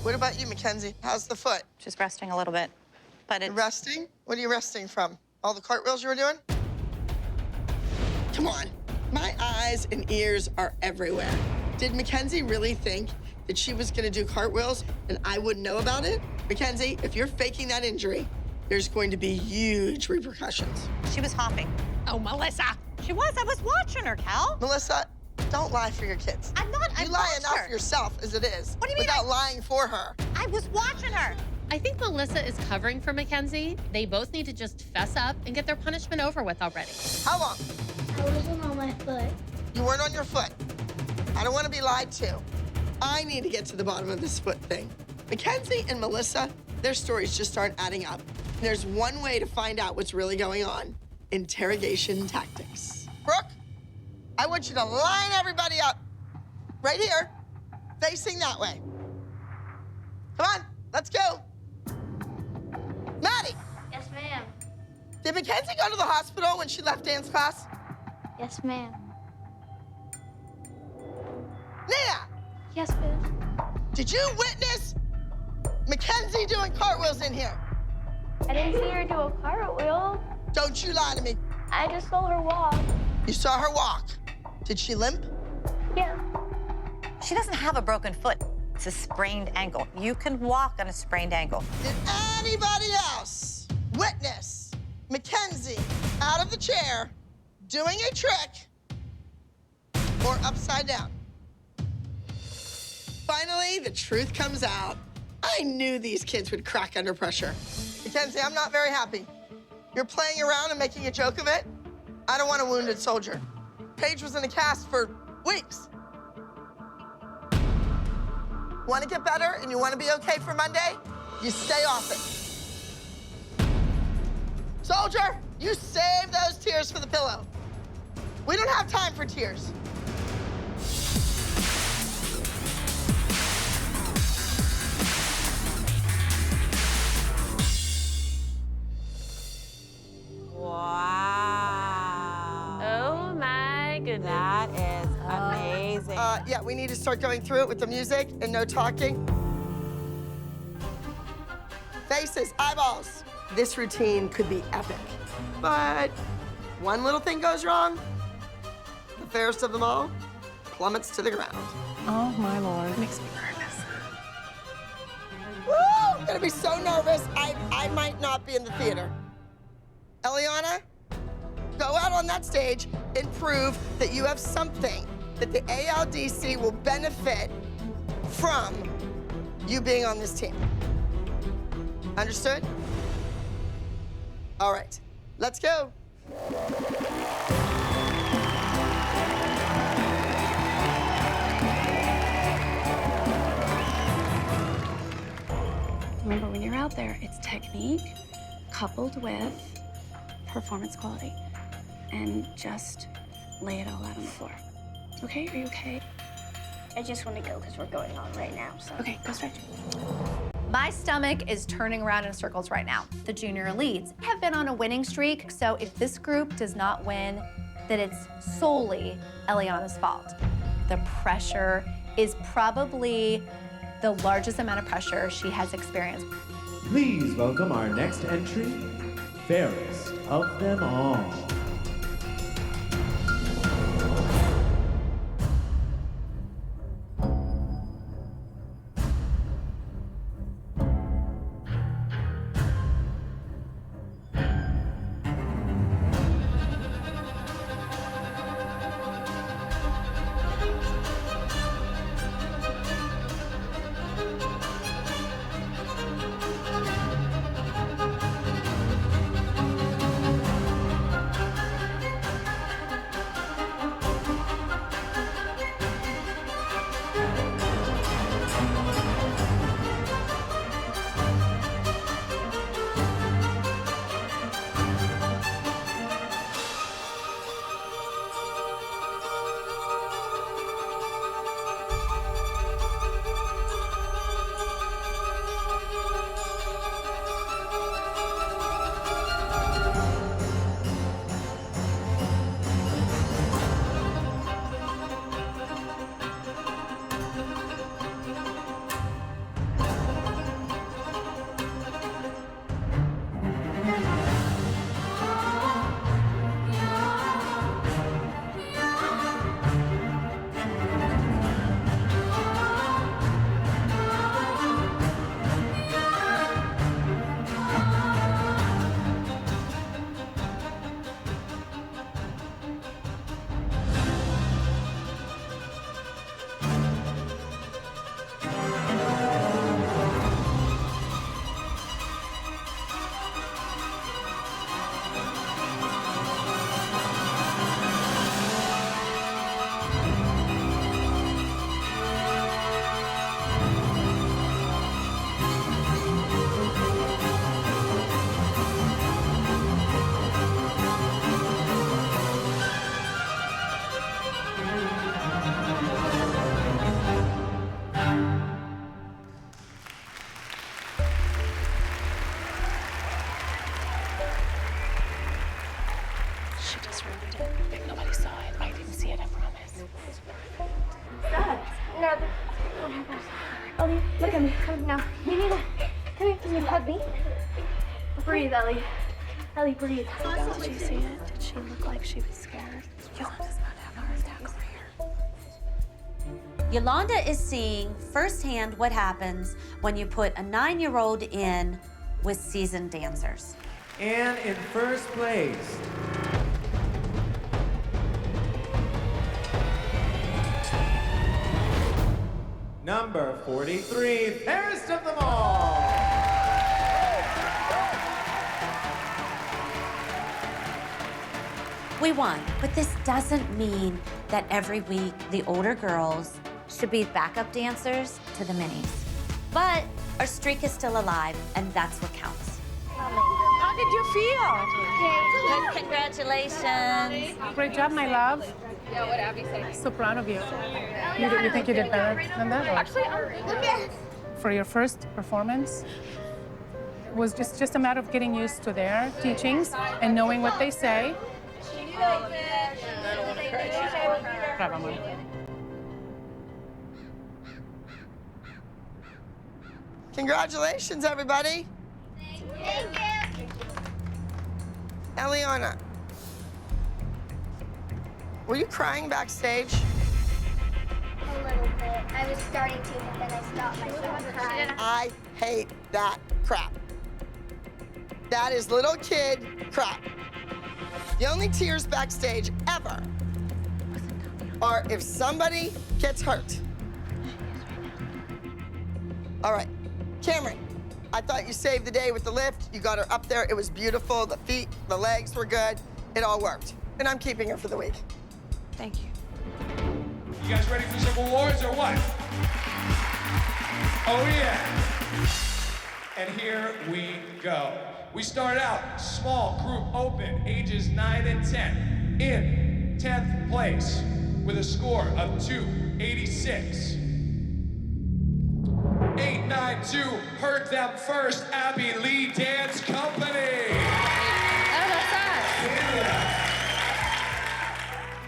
What about you, Mackenzie? How's the foot? Just resting a little bit, but You're resting? What are you resting from? All the cartwheels you were doing? Come on. My eyes and ears are everywhere. Did Mackenzie really think that she was gonna do cartwheels and I wouldn't know about it? Mackenzie, if you're faking that injury, there's going to be huge repercussions. She was hopping. Oh, Melissa. She was. I was watching her, Cal. Melissa, don't lie for your kids. I'm not. You lie enough yourself as it is. What do you mean without lying for her. I was watching her. I think Melissa is covering for Mackenzie. They both need to just fess up and get their punishment over with already. How long? I wasn't on my foot. You weren't on your foot. I don't want to be lied to. I need to get to the bottom of this foot thing. Mackenzie and Melissa, their stories just aren't adding up. There's one way to find out what's really going on. Interrogation tactics. Brooke, I want you to line everybody up right here, facing that way. Come on, let's go. Maddie. Yes, ma'am. Did Mackenzie go to the hospital when she left dance class? Yes, ma'am. Nina. Yes, ma'am. Did you witness Mackenzie doing cartwheels in here? I didn't see her do a cartwheel. Don't you lie to me. I just saw her walk. You saw her walk. Did she limp? Yeah. She doesn't have a broken foot. It's a sprained ankle. You can walk on a sprained ankle. Did anybody else witness Mackenzie out of the chair doing a trick or upside down? Finally, the truth comes out. I knew these kids would crack under pressure. Mackenzie, I'm not very happy. You're playing around and making a joke of it. I don't want a wounded soldier. Paige was in a cast for weeks. Want to get better and you want to be okay for Monday? You stay off it. Soldier, you save those tears for the pillow. We don't have time for tears. Wow. Oh, my goodness. That is amazing. Yeah, we need to start going through it with the music and no talking. Faces, eyeballs. This routine could be epic, but one little thing goes wrong, the fairest of them all plummets to the ground. Oh, my Lord. Makes me nervous. Woo! I'm gonna be so nervous, I might not be in the theater. Eliana, go out on that stage and prove that you have something that the ALDC will benefit from you being on this team. Understood? All right, let's go. Remember, when you're out there, it's technique coupled with performance quality. And just lay it all out on the floor. Okay, are you okay? I just want to go because we're going on right now, so. Okay, go stretch. My stomach is turning around in circles right now. The junior elites have been on a winning streak, so if this group does not win, then it's solely Eliana's fault. The pressure is probably the largest amount of pressure she has experienced. Please welcome our next entry, fairest of them all. Look at me. Come now. You need to come here. Can you hug me? Breathe, Ellie. Ellie, breathe. Did you see it? Did she look like she was scared? Yolanda's about to have a heart attack over here. Yolanda is seeing firsthand what happens when you put a 9-year-old in with seasoned dancers. And in first place, number 43, fairest of them all. We won, but this doesn't mean that every week the older girls should be backup dancers to the minis. But our streak is still alive, and that's what counts. How did you feel? Good, congratulations. Great job, my love. Yeah, what Abby said. So proud of you. You think you did better than that? Actually, for your first performance, it was just a matter of getting used to their teachings and knowing what they say. Bravo, Mom. Congratulations, everybody. Thank you. Eliana, were you crying backstage? A little bit. I was starting to, but then I stopped myself crying. I hate that crap. That is little kid crap. The only tears backstage ever are if somebody gets hurt. All right, Cameron, I thought you saved the day with the lift. You got her up there. It was beautiful. The feet, the legs were good. It all worked. And I'm keeping her for the week. Thank you. You guys ready for some awards or what? Oh yeah. And here we go. We start out small group open, ages 9 and 10, in 10th place with a score of 286. 892, heard them first, Abby Lee Dance Company.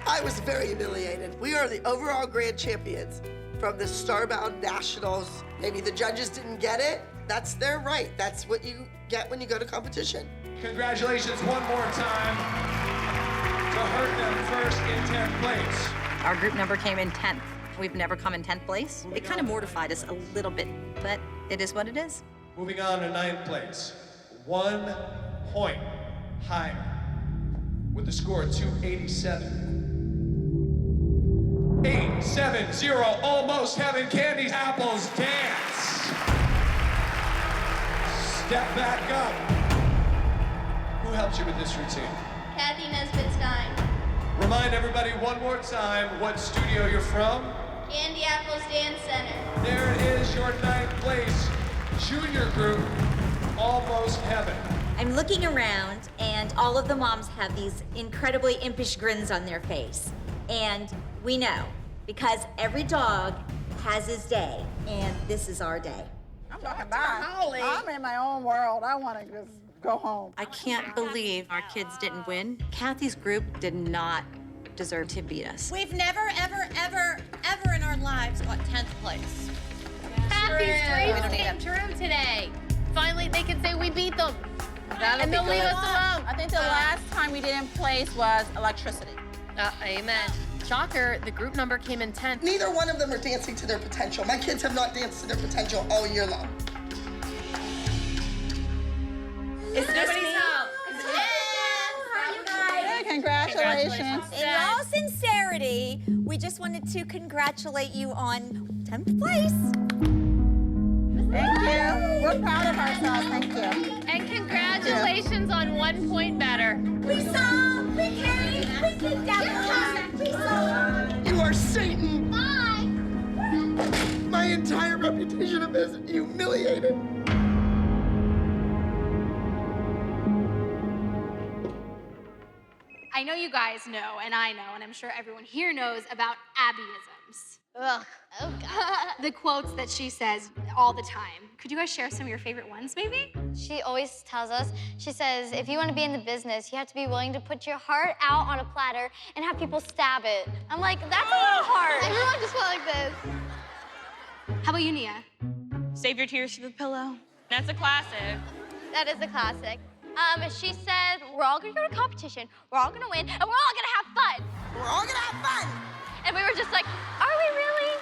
I was very humiliated. We are the overall grand champions from the Starbound Nationals. Maybe the judges didn't get it. That's their right. That's what you get when you go to competition. Congratulations one more time to heard them first in 10th place. Our group number came in 10th. We've never come in 10th place. It kind of mortified us a little bit, but it is what it is. Moving on to 9th place, 1 point higher with a score of 287. 870, almost having candy apples dance. Step back up. Who helped you with this routine? Kathy Nesbitt-Stein. Remind everybody one more time what studio you're from. Candy Apples Dance Center. There it is, your 9th place junior group, Almost Heaven. I'm looking around, and all of the moms have these incredibly impish grins on their face. And we know, because every dog has his day, and this is our day. I'm talking about I'm in my own world. I want to just go home. I can't believe our kids didn't win. Kathy's group did not deserve to beat us. We've never, ever, ever, ever in our lives got 10th place. Kathy's dreams came true today. Finally, they can say we beat them. And they'll leave us alone. I think the last time we didn't place was electricity. Amen. Shocker, the group number came in 10th. Neither one of them are dancing to their potential. My kids have not danced to their potential all year long. Is this me? Congratulations. In all sincerity, we just wanted to congratulate you on 10th place. Thank you. We're proud of ourselves. Thank you. And congratulations on 1 point better. We saw, we came, we kicked out, we saw. You are Satan. Bye. My entire reputation of this humiliated. I know you guys know, and I know, and I'm sure everyone here knows about Abbyisms. Ugh. Oh, God. The quotes that she says all the time. Could you guys share some of your favorite ones, maybe? She always tells us, she says, if you want to be in the business, you have to be willing to put your heart out on a platter and have people stab it. I'm like, that's a little hard. Everyone just went like this. How about you, Nia? Save your tears for the pillow. That's a classic. That is a classic. She said, we're all gonna go to competition, we're all gonna win, and we're all gonna have fun. We're all gonna have fun. And we were just like, are we really?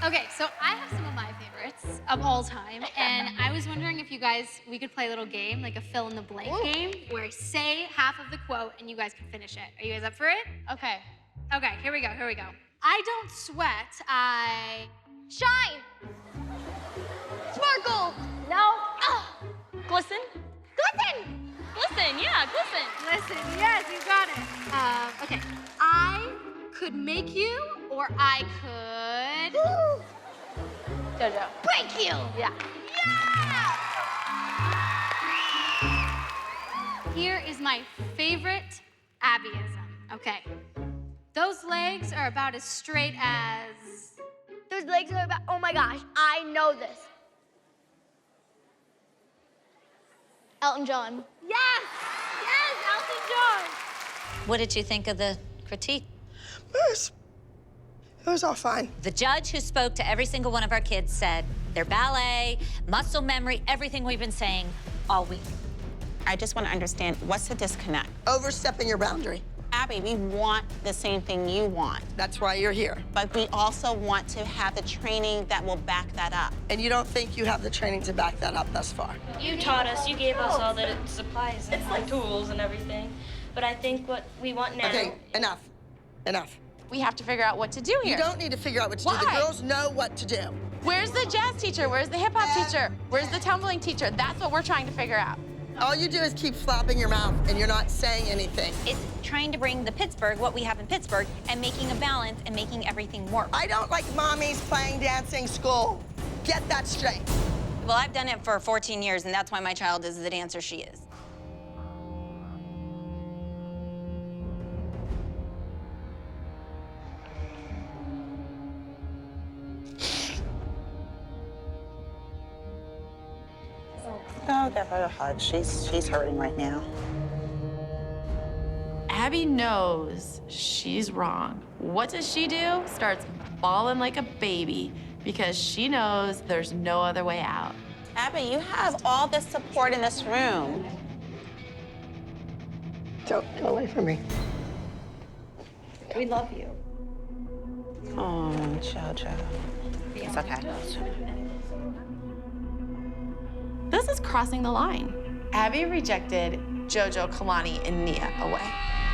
Okay, so I have some of my favorites of all time, and I was wondering if we could play a little game, like a fill in the blank game, where I say half of the quote and you guys can finish it. Are you guys up for it? Okay. Okay, here we go. I don't sweat, I... Shine. Sparkle. No. Glisten? Glisten. Glisten, yeah, glisten. Listen, yes, you got it. Okay, I could make you, or I could... Jojo. Break you. Yeah. Here is my favorite Abbyism, okay? Those legs are about as straight as... Those legs are about, oh my gosh, I know this. Elton John. Yes, Elton John. What did you think of the critique? It was all fine. The judge who spoke to every single one of our kids said their ballet, muscle memory, everything we've been saying all week. I just want to understand, what's the disconnect? Overstepping your boundary. Abby, we want the same thing you want. That's why you're here. But we also want to have the training that will back that up. And you don't think you have the training to back that up thus far? You taught us, you gave us all the supplies and like tools and everything. But I think what we want now... Okay, enough. We have to figure out what to do here. You don't need to figure out what to do. The girls know what to do. Where's the jazz teacher? Where's the hip-hop teacher? Where's the tumbling teacher? That's what we're trying to figure out. All you do is keep flapping your mouth and you're not saying anything. It's trying to bring the Pittsburgh, what we have in Pittsburgh, and making a balance and making everything work. I don't like mommies playing dancing school. Get that straight. Well, I've done it for 14 years, and that's why my child is the dancer she is. Oh, give her a hug. She's hurting right now. Abby knows she's wrong. What does she do? Starts bawling like a baby because she knows there's no other way out. Abby, you have all this support in this room. Don't go away from me. We love you. Oh, Jojo. It's okay. This is crossing the line. Abby rejected Jojo, Kalani, and Nia away.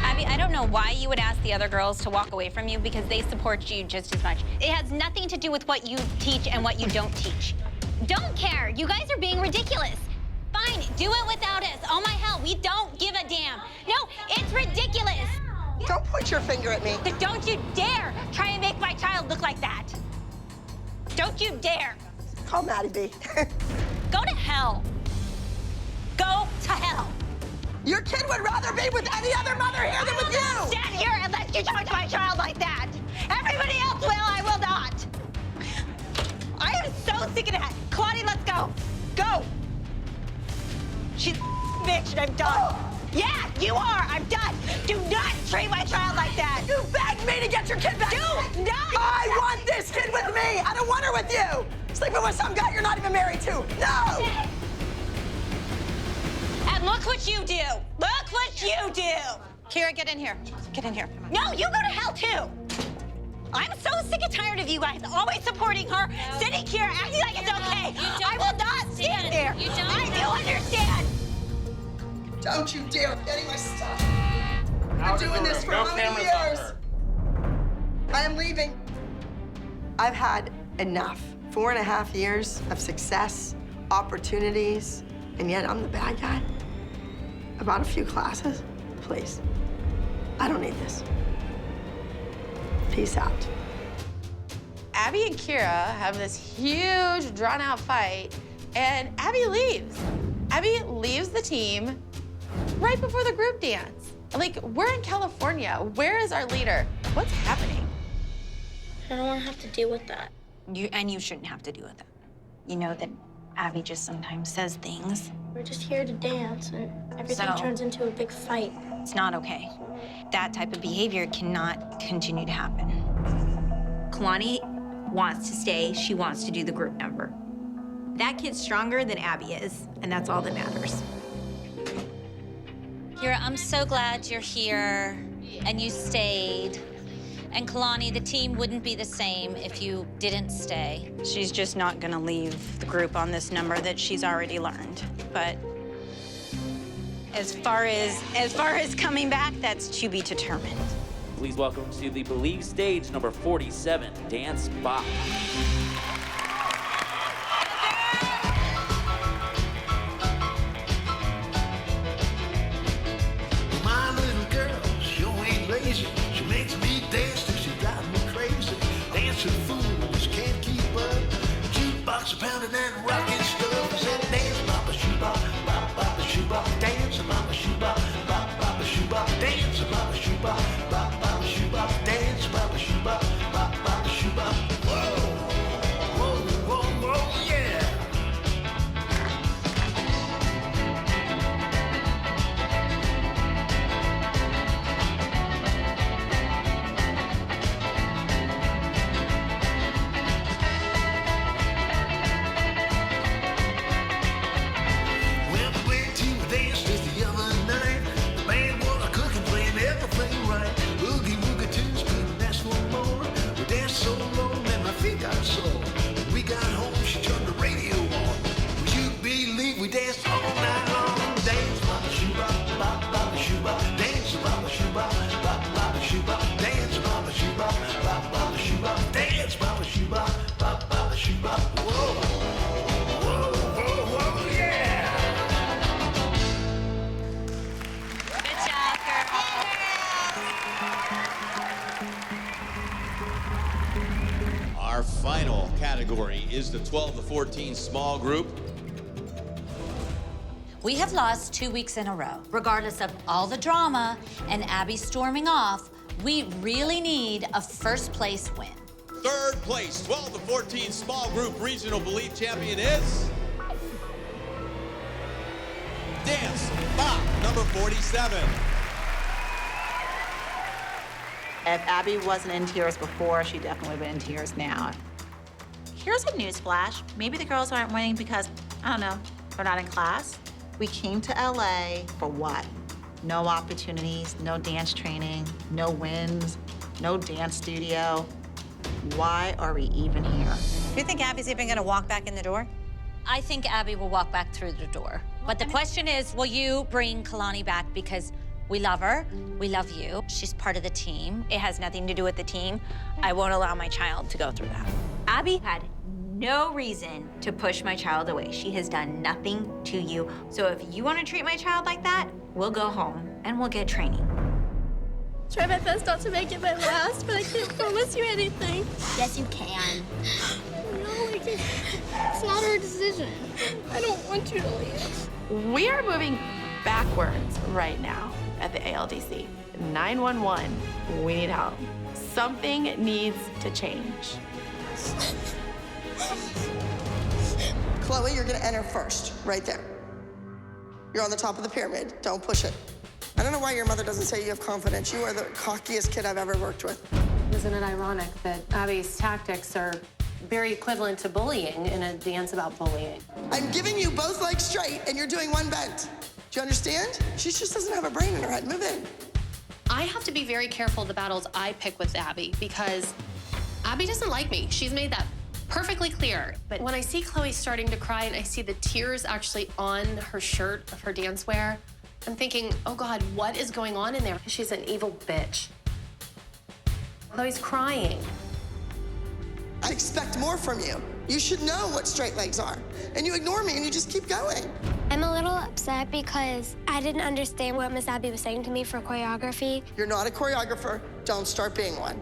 Abby, I don't know why you would ask the other girls to walk away from you because they support you just as much. It has nothing to do with what you teach and what you don't teach. Don't care. You guys are being ridiculous. Fine, do it without us. Oh my hell, we don't give a damn. No, it's ridiculous. Don't point your finger at me. Don't you dare try and make my child look like that. Don't you dare. Call Maddie B. Go to hell. Go to hell. Your kid would rather be with any other mother here than with you. Stand here and let you talk to my child like that. Everybody else will, I will not. I am so sick of that. Claudia, let's go. Go. She's a bitch and I'm done. Yeah, you are. I'm done. Do not treat my child like that. You begged me to get your kid back. Do not. I want this kid with me. I don't want her with you. Sleeping with some guy you're not even married to. No. And look what you do. Look what you do. Kira, get in here. Get in here. No, you go to hell too. I'm so sick and tired of you guys always supporting her, sitting here acting like it's okay. I will not stand there. I do understand. Don't you dare getting my stuff. I've been doing this for how many years? I am leaving. I've had enough. 4.5 years of success, opportunities, and yet I'm the bad guy. About a few classes, please. I don't need this. Peace out. Abby and Kira have this huge, drawn-out fight, and Abby leaves. Abby leaves the team right before the group dance. Like, we're in California. Where is our leader? What's happening? I don't want to have to deal with that. You shouldn't have to deal with that. You know that Abby just sometimes says things. We're just here to dance, and everything turns into a big fight. It's not okay. That type of behavior cannot continue to happen. Kalani wants to stay. She wants to do the group number. That kid's stronger than Abby is, and that's all that matters. Kira, I'm so glad you're here and you stayed. And Kalani, the team wouldn't be the same if you didn't stay. She's just not gonna leave the group on this number that she's already learned. But as far as coming back, that's to be determined. Please welcome to the Believe stage number 47, Dance Bop. My little girl, she ain't lazy. She makes me dance till she drives me crazy. Dancing fools can't keep up. Jukebox pounding and rocking stuff. I said dance, bop, shoe bop, bop, bop, shoe bop. Dance, bop, shoe bop, bop, bop, shoe bop. Dance, bop, shoe bop, bop, bop, shoe bop. Dance, bop, shoe bop, bop, bop, shoe bop. Whoa, whoa, whoa, whoa, yeah. Well, we went to a dance just the other night. The band was cooking, playing everything right. Boogie woogie tunes, couldn't ask for more. We danced so long that my feet got sore. When we got home, she turned the radio on. Would you believe we danced all night long? Dance, bop, shoe bop, bop, bop, shoe bop. Dance, bop, shoe bop, bop, bop, shoe bop. Dance, bop, shoe bop, bop, bop, shoe bop. Dance, bop, shoe bop, bop, bop, shoe bop. Whoa, whoa, whoa, whoa, yeah. Good job, girl. Our final category is the 12 to 14 small group. We have lost 2 weeks in a row. Regardless of all the drama and Abby storming off, we really need a first place win. Third place, 12 to 14 small group regional Believe champion is Dance Bop number 47. If Abby wasn't in tears before, she definitely would have been in tears now. Here's a news flash. Maybe the girls aren't winning because, I don't know, they're not in class. We came to LA for what? No opportunities, no dance training, no wins, no dance studio. Why are we even here? Do you think Abby's even gonna walk back in the door? I think Abby will walk back through the door. But the question is, will you bring Kalani back? Because we love her, we love you. She's part of the team. It has nothing to do with the team. I won't allow my child to go through that. Abby had no reason to push my child away. She has done nothing to you. So if you want to treat my child like that, we'll go home and we'll get training. Try my best not to make it my last, but I can't promise you anything. Yes, you can. No, it's not our decision. I don't want you to leave. We are moving backwards right now at the ALDC. 911, we need help. Something needs to change. Chloe, you're gonna enter first, right there. You're on the top of the pyramid. Don't push it. I don't know why your mother doesn't say you have confidence. You are the cockiest kid I've ever worked with. Isn't it ironic that Abby's tactics are very equivalent to bullying in a dance about bullying? I'm giving you both legs straight, and you're doing one bent. Do you understand? She just doesn't have a brain in her head. Move in. I have to be very careful the battles I pick with Abby because Abby doesn't like me. She's made that perfectly clear. But when I see Chloe starting to cry and I see the tears actually on her shirt of her dance wear, I'm thinking, oh God, what is going on in there? She's an evil bitch. Chloe's crying. I expect more from you. You should know what straight legs are. And you ignore me and you just keep going. I'm a little upset because I didn't understand what Miss Abby was saying to me for choreography. You're not a choreographer. Don't start being one.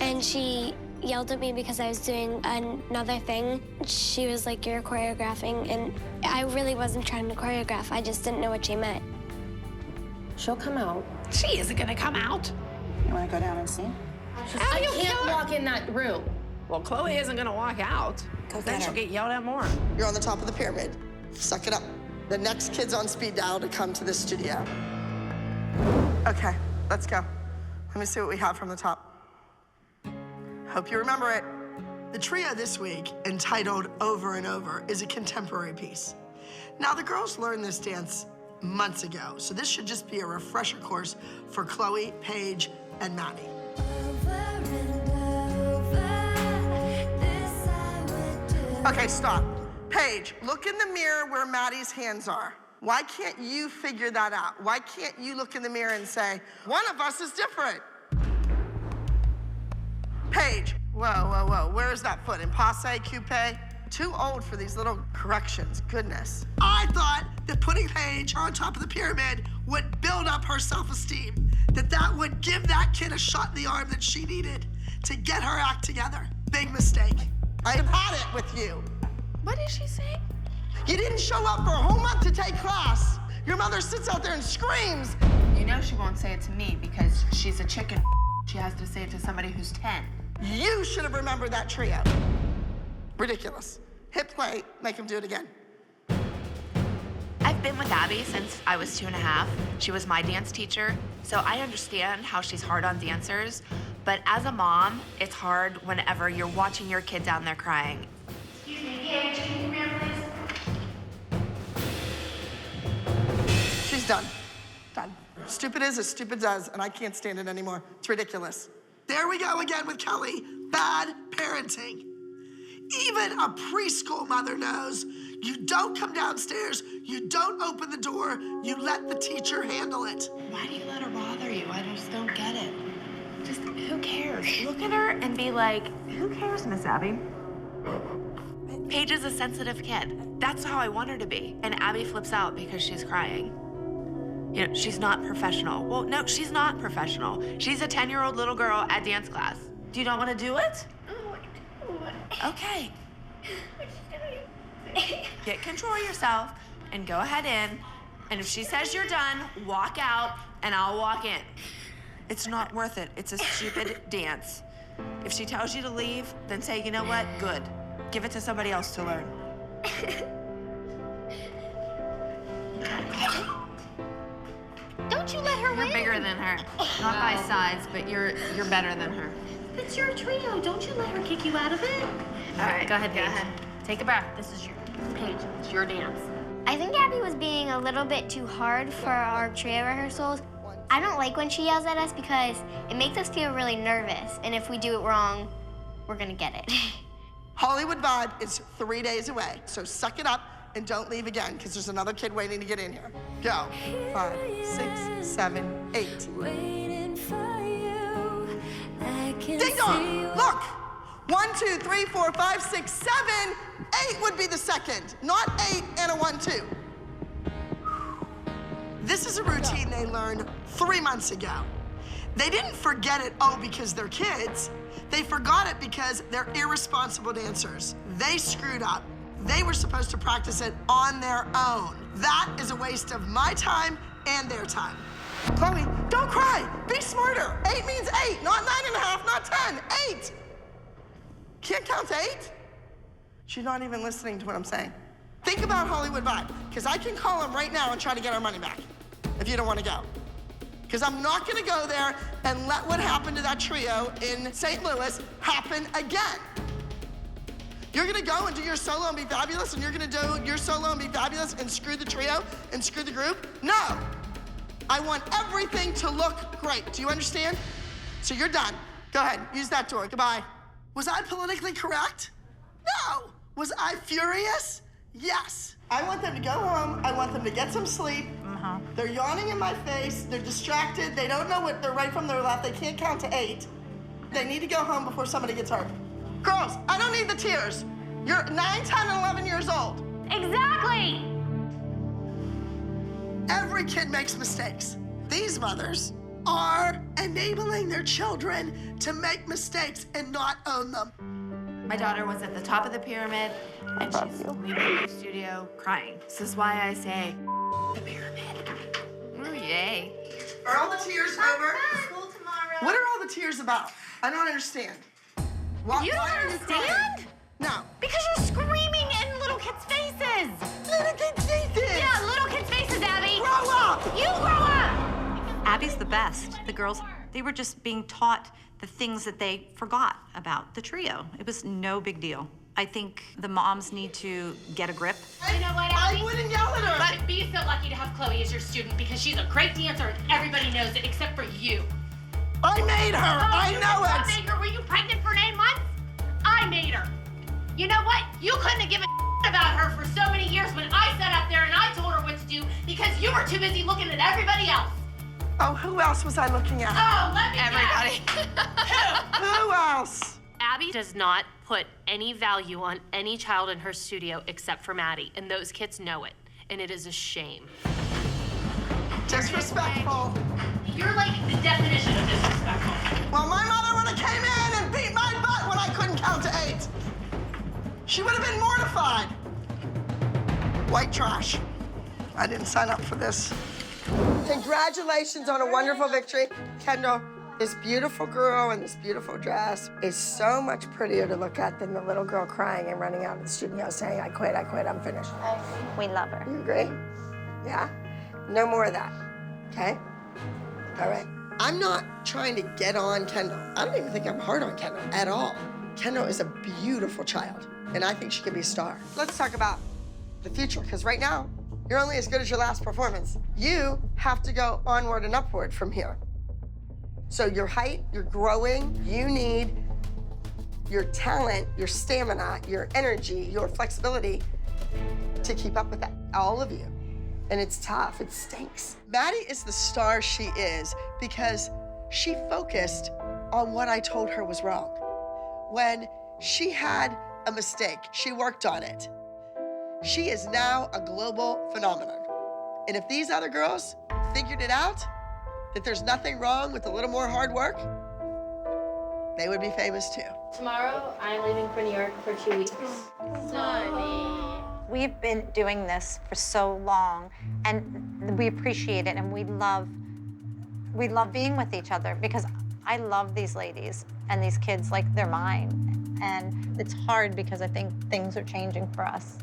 And she yelled at me because I was doing another thing. She was like, you're choreographing, and I really wasn't trying to choreograph. I just didn't know what she meant. She'll come out. She isn't gonna come out. You want to go down and see? I can't walk in that room. Well, Chloe isn't gonna walk out, because then she'll get yelled at more. You're on the top of the pyramid. Suck it up. The next kid's on speed dial to come to the studio. Okay, let's go. Let me see what we have from the top. Hope you remember it. The trio this week, entitled Over and Over, is a contemporary piece. Now, the girls learned this dance months ago, so this should just be a refresher course for Chloe, Paige, and Maddie. Okay, stop. Paige, look in the mirror where Maddie's hands are. Why can't you figure that out? Why can't you look in the mirror and say, one of us is different? Paige, whoa. Where is that foot? In passe, coupe? Too old for these little corrections, goodness. I thought that putting Paige on top of the pyramid would build up her self-esteem, that would give that kid a shot in the arm that she needed to get her act together. Big mistake. I've had it with you. What did she say? You didn't show up for homework to take class. Your mother sits out there and screams. You know she won't say it to me because she's a chicken. She has to say it to somebody who's 10. You should have remembered that trio. Ridiculous. Hit play, make him do it again. I've been with Abby since I was 2.5. She was my dance teacher, so I understand how she's hard on dancers. But as a mom, it's hard whenever you're watching your kid down there crying. Excuse me, Paige, can you come here, please? She's done. Done. Stupid is as stupid does, and I can't stand it anymore. It's ridiculous. There we go again with Kelly. Bad parenting. Even a preschool mother knows you don't come downstairs, you don't open the door, you let the teacher handle it. Why do you let her bother you? I just don't get it. Just, who cares? Look at her and be like, who cares, Miss Abby? Paige is a sensitive kid. That's how I want her to be. And Abby flips out because she's crying. You know, she's not professional. Well, no, she's not professional. She's a 10-year-old little girl at dance class. Do you not want to do it? Okay. Get control of yourself and go ahead in. And if she says you're done, walk out and I'll walk in. It's not worth it. It's a stupid dance. If she tells you to leave, then say, you know what? Good. Give it to somebody else to learn. Don't you let her win. You're bigger than her. Not by size, but you're better than her. It's your trio. Don't you let her kick you out of it. All right, go ahead, Paige. Take a breath. This is your Paige. It's your dance. I think Abby was being a little bit too hard for our trio rehearsals. I don't like when she yells at us because it makes us feel really nervous. And if we do it wrong, we're gonna get it. Hollywood Vibe is 3 days away, so suck it up and don't leave again, because there's another kid waiting to get in here. Go. 5, 6, 7, 8. Ding dong! Look! 1, 2, 3, 4, 5, 6, 7. 8 would be the second, not 8 and a 1, 2. This is a routine they learned 3 months ago. They didn't forget it, because they're kids. They forgot it because they're irresponsible dancers. They screwed up. They were supposed to practice it on their own. That is a waste of my time and their time. Chloe, don't cry. Be smarter. 8 means 8, not 9.5, not 10. 8. Can't count to 8? She's not even listening to what I'm saying. Think about Hollywood Vibe, because I can call them right now and try to get our money back if you don't want to go. Because I'm not going to go there and let what happened to that trio in St. Louis happen again. You're going to go and do your solo and be fabulous, and you're going to do your solo and be fabulous and screw the trio and screw the group? No. I want everything to look great. Do you understand? So you're done. Go ahead. Use that door. Goodbye. Was I politically correct? No. Was I furious? Yes. I want them to go home. I want them to get some sleep. They're yawning in my face. They're distracted. They don't know what they're right from their left. They can't count to 8. They need to go home before somebody gets hurt. Girls, I don't need the tears. You're 9, 10, and 11 years old. Exactly. Every kid makes mistakes. These mothers are enabling their children to make mistakes and not own them. My daughter was at the top of the pyramid, and she's leaving the studio crying. This is why I say, the pyramid. Ooh, yay. Are all the tears over? School tomorrow. What are all the tears about? I don't understand. Why, You don't why are understand? crying? No. Because you're screaming in little kids' faces. Little kids' faces? Yeah, little kids' faces, Abby. Grow up. You grow up. Abby's the best. The girls, they were just being taught the things that they forgot about the trio. It was no big deal. I think the moms need to get a grip. You know what, I Abby? wouldn't yell at her. But be so lucky to have Chloe as your student because she's a great dancer and everybody knows it except for you. I made her. Oh, I know you it. made her. Were you pregnant for 9 months? I made her. You know what? You couldn't have given a about her for so many years when I sat up there and I told her what to do because you were too busy looking at everybody else. Oh, who else was I looking at? Oh, let me Who else? Abby does not put any value on any child in her studio except for Maddie, and those kids know it, and it is a shame. Disrespectful. You're like the definition of disrespectful. Well, my mother would have came in and beat my butt when I couldn't count to 8. She would have been mortified. White trash. I didn't sign up for this. Congratulations on a wonderful victory. Kendall, this beautiful girl in this beautiful dress is so much prettier to look at than the little girl crying and running out of the studio saying, I quit, I'm finished. We love her. You agree? Yeah? No more of that, okay? All right. I'm not trying to get on Kendall. I don't even think I'm hard on Kendall at all. Kendall is a beautiful child, and I think she can be a star. Let's talk about the future, because right now, you're only as good as your last performance. You have to go onward and upward from here. So your height, you're growing. You need your talent, your stamina, your energy, your flexibility to keep up with that, all of you. And it's tough, it stinks. Maddie is the star she is because she focused on what I told her was wrong. When she had a mistake, she worked on it. She is now a global phenomenon. And if these other girls figured it out, that there's nothing wrong with a little more hard work, they would be famous too. Tomorrow, I'm leaving for New York for 2 weeks. We've been doing this for so long, and we appreciate it, and we love being with each other because I love these ladies and these kids like they're mine. And it's hard because I think things are changing for us,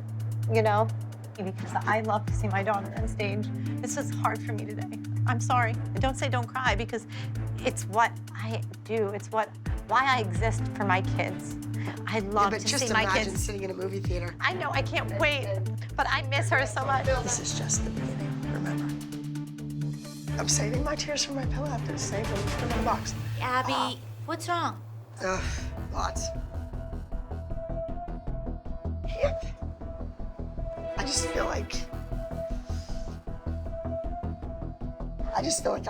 you know? Because I love to see my daughter on stage. This is hard for me today. I'm sorry. Don't say don't cry because it's what I do. It's why I exist for my kids. I love to see my kids. Just imagine sitting in a movie theater. I know, I can't wait, but I miss her so much. This is just the beginning, remember. I'm saving my tears for my pillow after this thing. Put them in a box. Abby, what's wrong? Ugh, lots. Hip. I just feel like I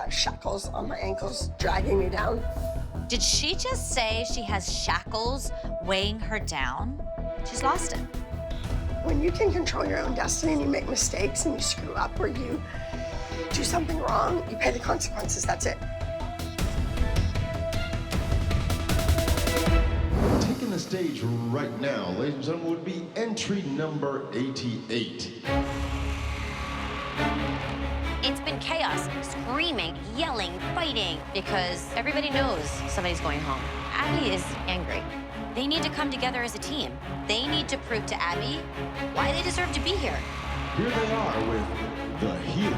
have shackles on my ankles dragging me down. Did she just say she has shackles weighing her down? She's lost it. When you can control your own destiny and you make mistakes and you screw up or you do something wrong, you pay the consequences, that's it. Taking the stage right now, ladies and gentlemen, would be entry number 88. It's been chaos, screaming, yelling, fighting, because everybody knows somebody's going home. Abby is angry. They need to come together as a team. They need to prove to Abby why they deserve to be here. Here they are with the hero.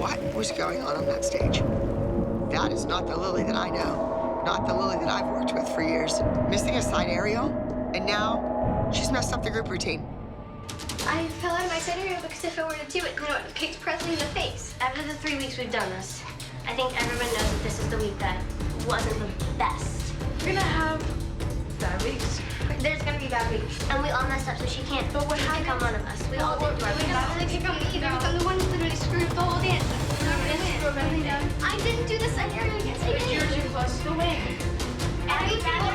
what was going on that stage. That is not the Lily that I know, not the Lily that I've worked with for years. Missing a side aerial, and now she's messed up the group routine. I fell out of my side aerial because if I were to do it, then I would have kicked Presley in the face. After the 3 weeks we've done this, I think everyone knows that this is the week that wasn't the best. We're gonna have bad weeks. There's gonna be bad weeks. And we all messed up, so she can't pick on one of us. We all did. We don't really pick on me either, because I'm the one who literally screwed the whole dance. I didn't do the side aerial. Yes, I did. You're too close to the wing. I'd rather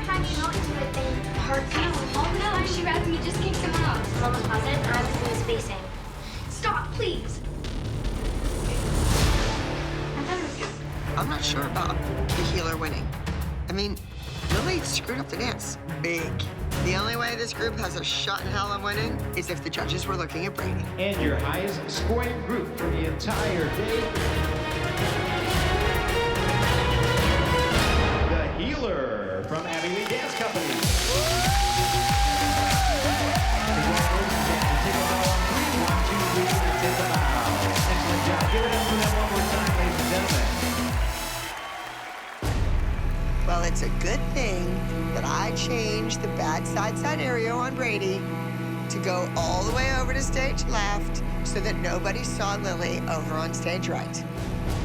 have you go into it than hurt us. Oh no, she'd rather me just kick someone else. I'm almost positive I was in the spacing. Stop, please. I'm not sure about the healer winning. I mean, Lily screwed up the dance big. The only way this group has a shot in hell of winning is if the judges were looking at Brady. And your highest scoring group for the entire day, the healer from Abby Lee Dance Company. Take a bow on 3, 1, 2, 3, and take a bow. Excellent job. Give it up for them one more time, ladies and gentlemen. Well, it's a good thing that I changed the bad side aerial on Brady to go all the way over to stage left so that nobody saw Lily over on stage right.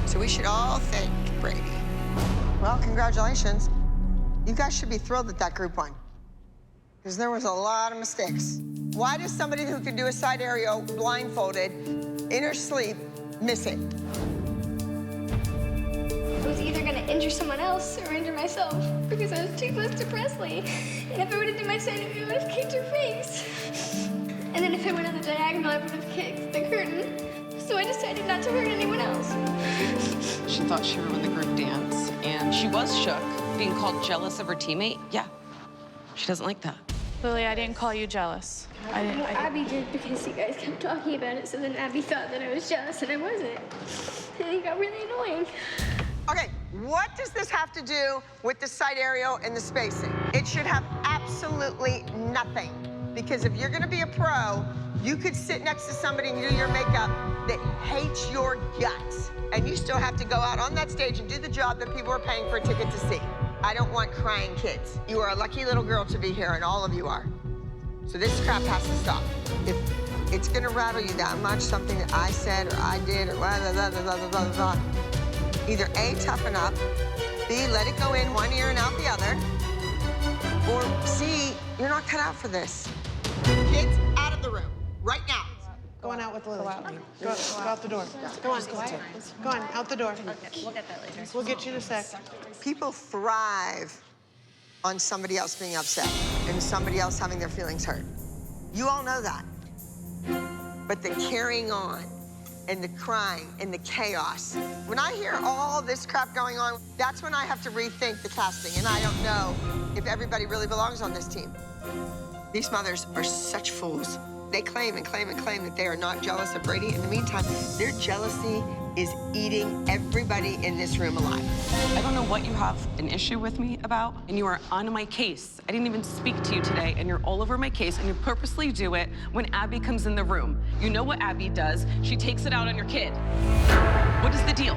So we should all thank Brady. Well, congratulations. You guys should be thrilled that that group won, because there was a lot of mistakes. Why does somebody who can do a side aerial blindfolded in her sleep miss it? I was either gonna injure someone else or injure myself because I was too close to Presley. And if I would have done my side aerial, I would have kicked her face. And then if I went on the diagonal, I would have kicked the curtain. So I decided not to hurt anyone else. She thought she ruined the group dance, and she was shook, being called jealous of her teammate. Yeah, she doesn't like that. Lily, I didn't call you jealous. I didn't. Abby did because you guys kept talking about it, so then Abby thought that I was jealous and I wasn't. And it got really annoying. Okay, what does this have to do with the side aerial and the spacing? It should have absolutely nothing. Because if you're gonna be a pro, you could sit next to somebody and do your makeup that hates your guts. And you still have to go out on that stage and do the job that people are paying for a ticket to see. I don't want crying kids. You are a lucky little girl to be here, and all of you are. So this crap has to stop. If it's gonna rattle you that much, something that I said or I did or blah, blah, blah, blah, blah, blah, blah, either A, toughen up, B, let it go in one ear and out the other, or C, you're not cut out for this. Kids, out of the room, right now. Going out with Lily. Go out the door. Go on. Go on, out the door. Okay, we'll get that later. We'll get you in a sec. People thrive on somebody else being upset and somebody else having their feelings hurt. You all know that. But the carrying on and the crying and the chaos, when I hear all this crap going on, that's when I have to rethink the casting, and I don't know if everybody really belongs on this team. These mothers are such fools. They claim and claim and claim that they are not jealous of Brady. In the meantime, their jealousy is eating everybody in this room alive. I don't know what you have an issue with me about, and you are on my case. I didn't even speak to you today, and you're all over my case, and you purposely do it when Abby comes in the room. You know what Abby does. She takes it out on your kid. What is the deal?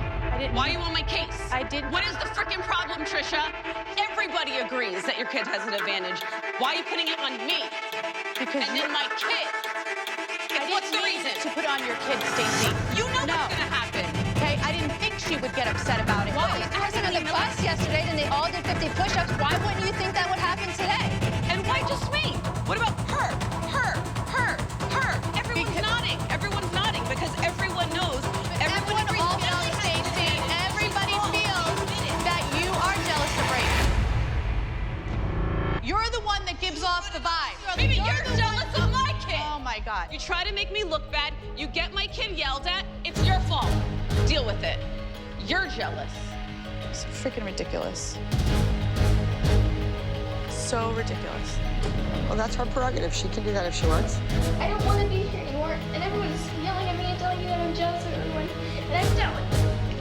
Why are you on my case? I didn't. What is the frickin' problem, Trisha? Everybody agrees that your kid has an advantage. Why are you putting it on me? Because and then my kid. What's the reason? To put on your kid, Stacey. You know what's gonna happen. Okay, I didn't think she would get upset about it. Why? If it wasn't on the bus yesterday, then they all did 50 push-ups. Why wouldn't you think that would happen today? And why just me? What about her? Everyone's nodding. Everyone's nodding because everyone knows. Everyone all knows, Stacey. Everybody feels that you are jealous of Brady. You're the one that gives off the vibe. Maybe you're jealous of my kid. Oh my God. You try to make me look bad. You get my kid yelled at. It's your fault. Deal with it. You're jealous. It's freaking ridiculous. So ridiculous. Well, that's her prerogative. She can do that if she wants. I don't want to be here anymore. And everyone's yelling at me and telling me that I'm jealous of everyone. And I'm jealous.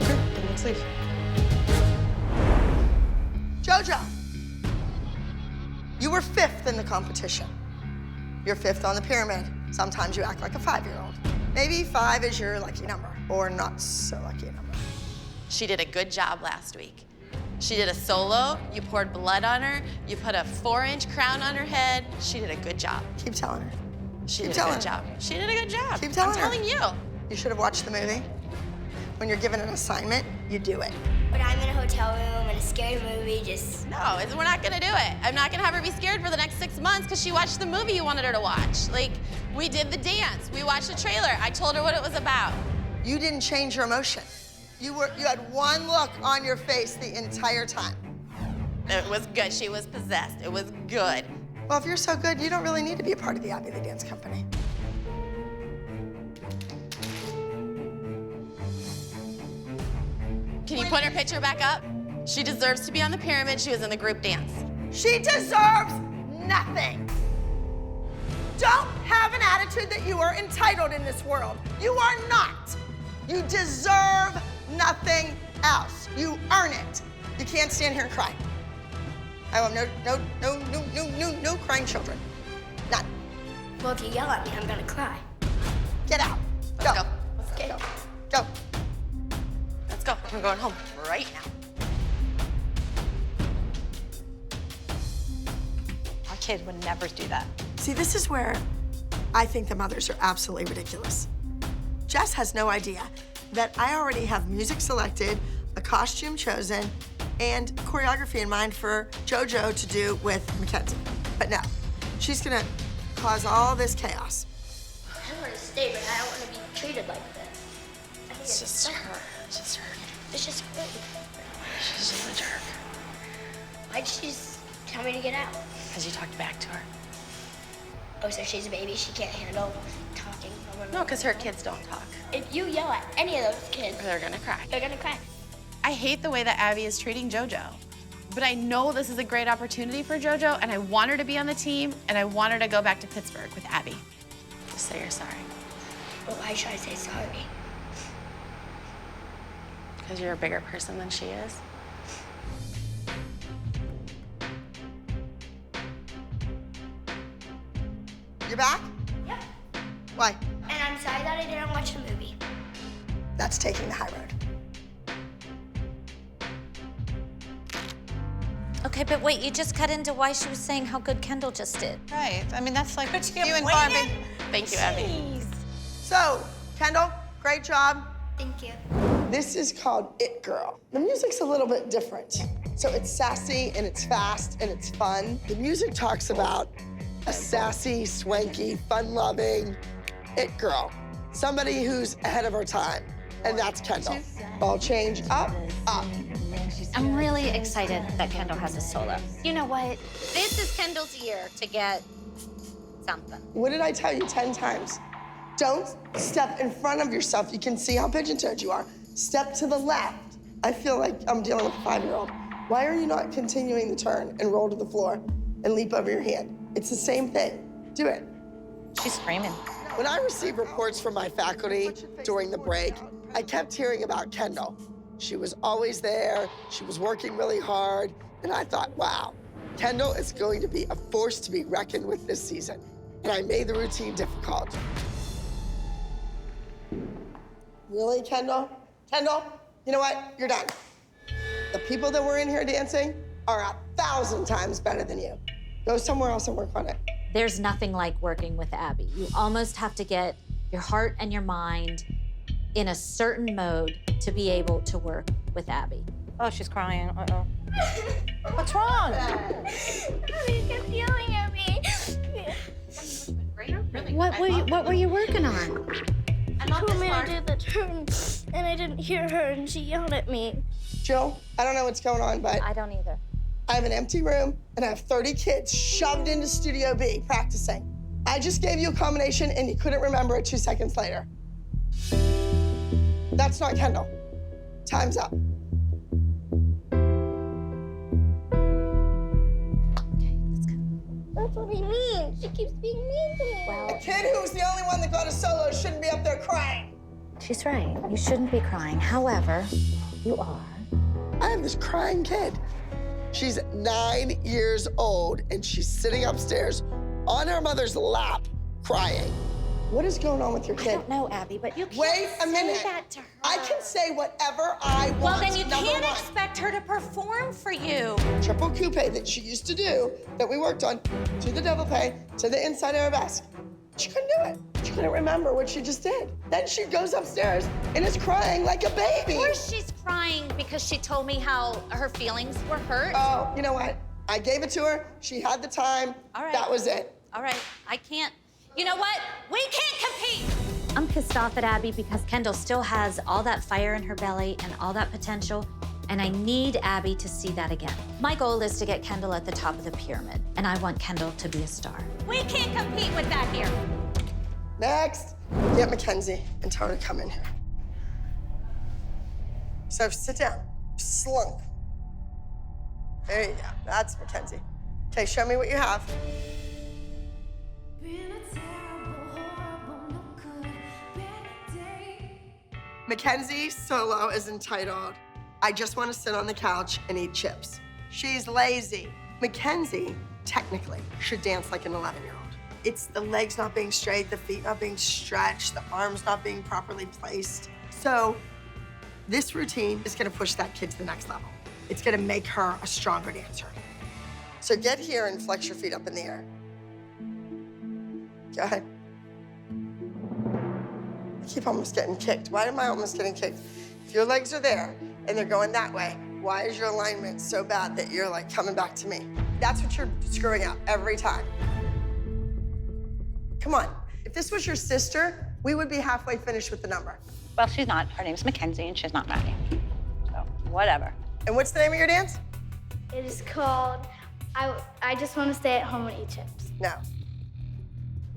Okay, then let's leave. JoJo, you were 5th in the competition. You're 5th on the pyramid. Sometimes you act like a 5-year-old. Maybe 5 is your lucky number, or not so lucky number. She did a good job last week. She did a solo, you poured blood on her, you put a 4-inch crown on her head. She did a good job. Keep telling her. She Keep did a telling good her. job. She did a good job. Keep telling I'm her. telling you. You should have watched the movie. When you're given an assignment, you do it. When I'm in a hotel room in a scary movie, just... No, we're not gonna do it. I'm not gonna have her be scared for the next 6 months because she watched the movie you wanted her to watch. Like, we did the dance, we watched the trailer, I told her what it was about. You didn't change your emotion. You had one look on your face the entire time. It was good, she was possessed, it was good. Well, if you're so good, you don't really need to be a part of the Abby the Dance Company. Can you put her picture back up? She deserves to be on the pyramid, she was in the group dance. She deserves nothing. Don't have an attitude that you are entitled in this world. You are not. You deserve nothing else. You earn it. You can't stand here and cry. I want no crying children. None. Well, if you yell at me, I'm gonna cry. Get out. Let's go. Okay. Go. Let's go. We're going home right now. Our kid would never do that. See, this is where I think the mothers are absolutely ridiculous. Jess has no idea that I already have music selected, a costume chosen, and choreography in mind for JoJo to do with Mackenzie. But no, she's gonna cause all this chaos. I want to stay, but I don't want to be treated like this. I think It's just her. It's just her. It's just her. She's just a jerk. Why'd she just tell me to get out? Because you talked back to her. Oh, so she's a baby, she can't handle talking. No, because her kids don't talk. If you yell at any of those kids, They're gonna cry. they're gonna cry. I hate the way that Abby is treating JoJo. But I know this is a great opportunity for JoJo, and I want her to be on the team, and I want her to go back to Pittsburgh with Abby. Just say you're sorry. Well, why should I say sorry? Because you're a bigger person than she is. You're back? Yep. Why? And I'm sorry that I didn't watch the movie. That's taking the high road. Okay, but wait, you just cut into why she was saying how good Kendall just did. Right. I mean, that's like you and waited? Barbie. Thank you, Abby. So, Kendall, great job. Thank you. This is called It Girl. The music's a little bit different. So it's sassy and it's fast and it's fun. The music talks about a sassy, swanky, fun-loving it girl. Somebody who's ahead of her time. And that's Kendall. Ball change, up, up. I'm really excited that Kendall has a solo. You know what? This is Kendall's year to get something. What did I tell you 10 times? Don't step in front of yourself. You can see how pigeon-toed you are. Step to the left. I feel like I'm dealing with a 5-year-old. Why are you not continuing the turn and roll to the floor and leap over your hand? It's the same thing. Do it. She's screaming. When I received reports from my faculty during the break, I kept hearing about Kendall. She was always there, she was working really hard, and I thought, wow, Kendall is going to be a force to be reckoned with this season. And I made the routine difficult. Really, Kendall? Kendall, you know what? You're done. The people that were in here dancing are 1,000 times better than you. Go somewhere else and work on it. There's nothing like working with Abby. You almost have to get your heart and your mind in a certain mode to be able to work with Abby. Oh, she's crying. Uh-oh. What's wrong? Abby kept yelling at me. What were you working on? She told me I did the turn, and I didn't hear her, and she yelled at me. Jill, I don't know what's going on, but I don't either. I have an empty room, and I have 30 kids shoved into Studio B practicing. I just gave you a combination, and you couldn't remember it 2 seconds later. That's not Kendall. Time's up. Okay, let's go. That's what I mean. She keeps being mean to me. Well, A kid who's the only one that got a solo shouldn't be up there crying. she's right. You shouldn't be crying. However, you are. I have this crying kid. She's 9 years old, and she's sitting upstairs on her mother's lap, crying. What is going on with your kid? I don't know, Abby, but you can't Wait a say minute. that to her. I can say whatever I want. Well, then you Number can't one. expect her to perform for you. Triple coupe that she used to do, that we worked on, to the double pay, to the inside arabesque. She couldn't do it. She couldn't remember what she just did. Then she goes upstairs and is crying like a baby. Of course she's crying because she told me how her feelings were hurt. Oh, you know what? I gave it to her. She had the time. All right. That was it. All right, I can't. You know what? We can't compete. I'm pissed off at Abby because Kendall still has all that fire in her belly and all that potential, and I need Abby to see that again. My goal is to get Kendall at the top of the pyramid, and I want Kendall to be a star. We can't compete with that here. Next, get Mackenzie and tell her to come in here. So sit down, slunk. There you go, that's Mackenzie. Okay, show me what you have. Mackenzie solo is entitled, I Just Want to Sit on the Couch and Eat Chips. She's lazy. Mackenzie, technically, should dance like an 11-year-old. It's the legs not being straight, the feet not being stretched, the arms not being properly placed. So this routine is gonna push that kid to the next level. It's gonna make her a stronger dancer. So get here and flex your feet up in the air. Go ahead. I keep almost getting kicked. Why am I almost getting kicked? If your legs are there and they're going that way, why is your alignment so bad that you're like coming back to me? That's what you're screwing up every time. Come on. If this was your sister, we would be halfway finished with the number. Well, she's not. Her name's Mackenzie, and she's not Maddie. So, whatever. And what's the name of your dance? It is called I Just Want to Stay at Home and Eat Chips. No.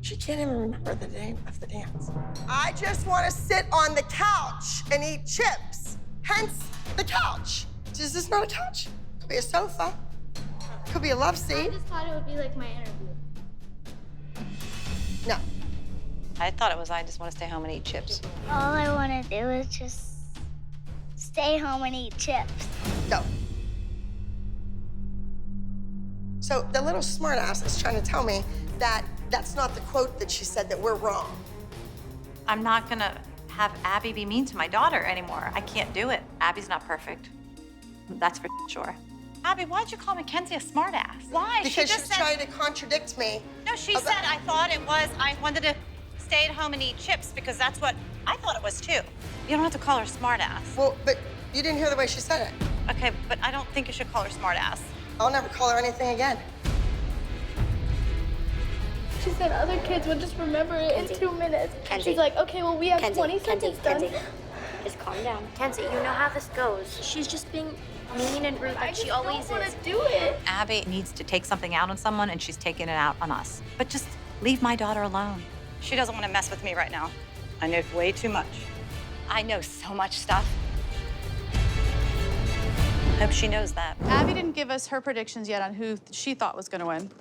She can't even remember the name of the dance. I just want to sit on the couch and eat chips. Hence, the couch. Is this not a couch? Could be a sofa. Could be a love seat. I just thought it would be like my interview. No. I thought it was I just want to stay home and eat chips. All I want to do is just stay home and eat chips. Go. So the little smartass is trying to tell me that that's not the quote that she said, that we're wrong. I'm not gonna have Abby be mean to my daughter anymore. I can't do it. Abby's not perfect. That's for sure. Abby, why'd you call Mackenzie a smartass? Why? Because she was trying to contradict me. No, she said I thought it was, I wanted to stay at home and eat chips because that's what I thought it was too. You don't have to call her smartass. Well, but you didn't hear the way she said it. Okay, but I don't think you should call her smartass. I'll never call her anything again. She said other kids would just remember it in 2 minutes. She's like, okay, well, we have 20 seconds done. Just calm down. Kenzie, you know how this goes. She's just being mean and rude like she always is. I just don't want to do it. Abby needs to take something out on someone, and she's taking it out on us. But just leave my daughter alone. She doesn't want to mess with me right now. I know way too much. I know so much stuff. Hope she knows that. Abby didn't give us her predictions yet on who she thought was going to win.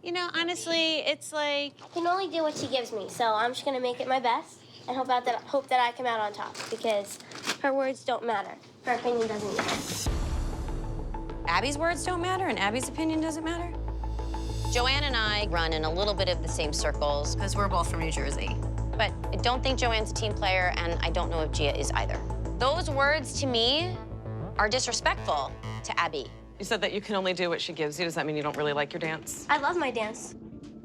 You know, honestly, it's like... I can only do what she gives me, so I'm just going to make it my best and hope that I come out on top, because her words don't matter. Her opinion doesn't matter. Abby's words don't matter and Abby's opinion doesn't matter? Joanne and I run in a little bit of the same circles because we're both from New Jersey. But I don't think Joanne's a team player, and I don't know if Gia is either. Those words, to me, are disrespectful to Abby. You said that you can only do what she gives you. Does that mean you don't really like your dance? I love my dance.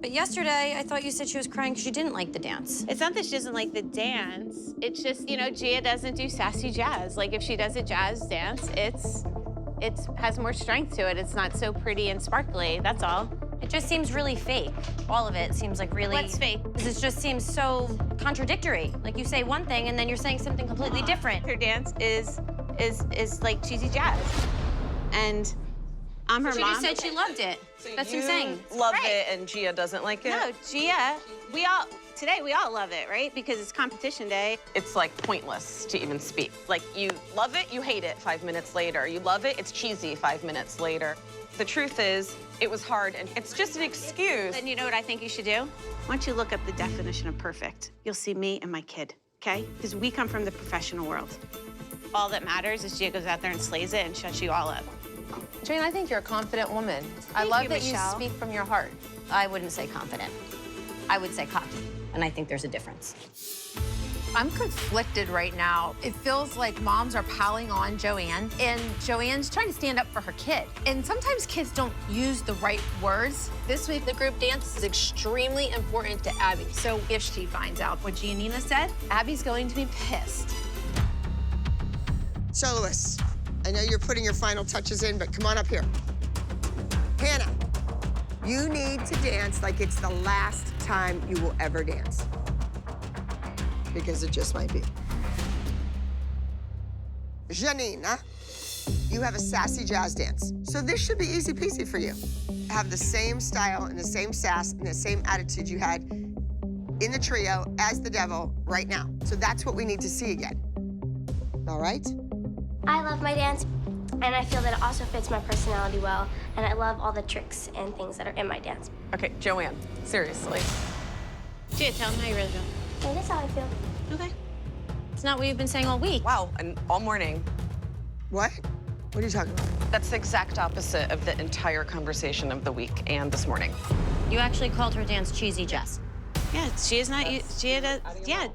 But yesterday, I thought you said she was crying because she didn't like the dance. It's not that she doesn't like the dance. It's just, you know, Gia doesn't do sassy jazz. Like, if she does a jazz dance, it has more strength to it. It's not so pretty and sparkly, that's all. It just seems really fake. All of it seems like really... What's fake? Because it just seems so contradictory. Like, you say one thing, and then you're saying something completely different. Her dance is like cheesy jazz. And I'm her She mom. just said she loved it. That's insane. Loved it, and Gia doesn't like it? No, Gia, today we all love it, right? Because it's competition day. It's like pointless to even speak. Like, you love it, you hate it 5 minutes later. You love it, it's cheesy 5 minutes later. The truth is, it was hard, and it's just an excuse. Then you know what I think you should do? Why don't you look up the definition of perfect? You'll see me and my kid, okay? Because we come from the professional world. All that matters is Gia goes out there and slays it and shuts you all up. Jane, I think you're a confident woman. I love that you speak from your heart. I wouldn't say confident. I would say cocky. and I think there's a difference. I'm conflicted right now. It feels like moms are piling on Joanne, and Joanne's trying to stand up for her kid. And sometimes kids don't use the right words. This week, the group dance is extremely important to Abby. So if she finds out what Giannina said, Abby's going to be pissed. Soloists, I know you're putting your final touches in, but come on up here. Hannah, you need to dance like it's the last time you will ever dance. Because it just might be. Giannina, you have a sassy jazz dance. So this should be easy peasy for you. Have the same style and the same sass and the same attitude you had in the trio as the devil right now. So that's what we need to see again. All right? I love my dance, and I feel that it also fits my personality well, and I love all the tricks and things that are in my dance. Okay, Joanne, seriously. Gia, tell them how you really feel. And that's how I feel. Okay. It's not what you've been saying all week. Wow, and all morning. What? What are you talking about? That's the exact opposite of the entire conversation of the week and this morning. You actually called her dance cheesy, Jess. Yeah, Gia's not, Gia,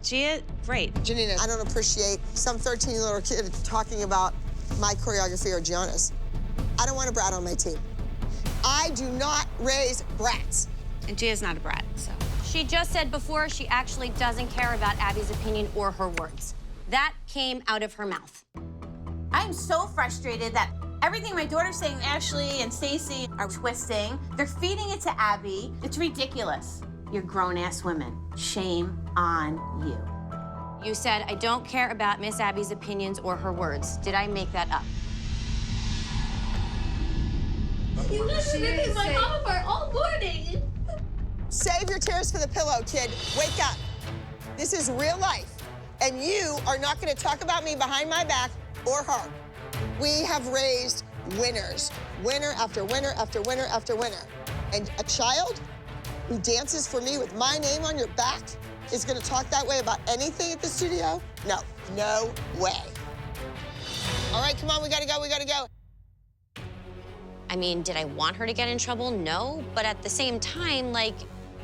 Gia, great. Giannina, I don't appreciate some 13-year-old kid talking about my choreography or Gianna's. I don't want a brat on my team. I do not raise brats. And Gia's not a brat, so. She just said before she actually doesn't care about Abby's opinion or her words. That came out of her mouth. I'm so frustrated that everything my daughter's saying, Ashley and Stacey, are twisting. They're feeding it to Abby. It's ridiculous. You're grown-ass women. Shame on you. You said, I don't care about Miss Abby's opinions or her words. Did I make that up? You guys are ripping my mom apart all morning. Save your tears for the pillow, kid. Wake up. This is real life, and you are not going to talk about me behind my back or her. We have raised winners, winner after winner after winner after winner. And a child who dances for me with my name on your back is going to talk that way about anything at the studio? No, no way. All right, come on, we got to go, we got to go. I mean, did I want her to get in trouble? No, but at the same time, like,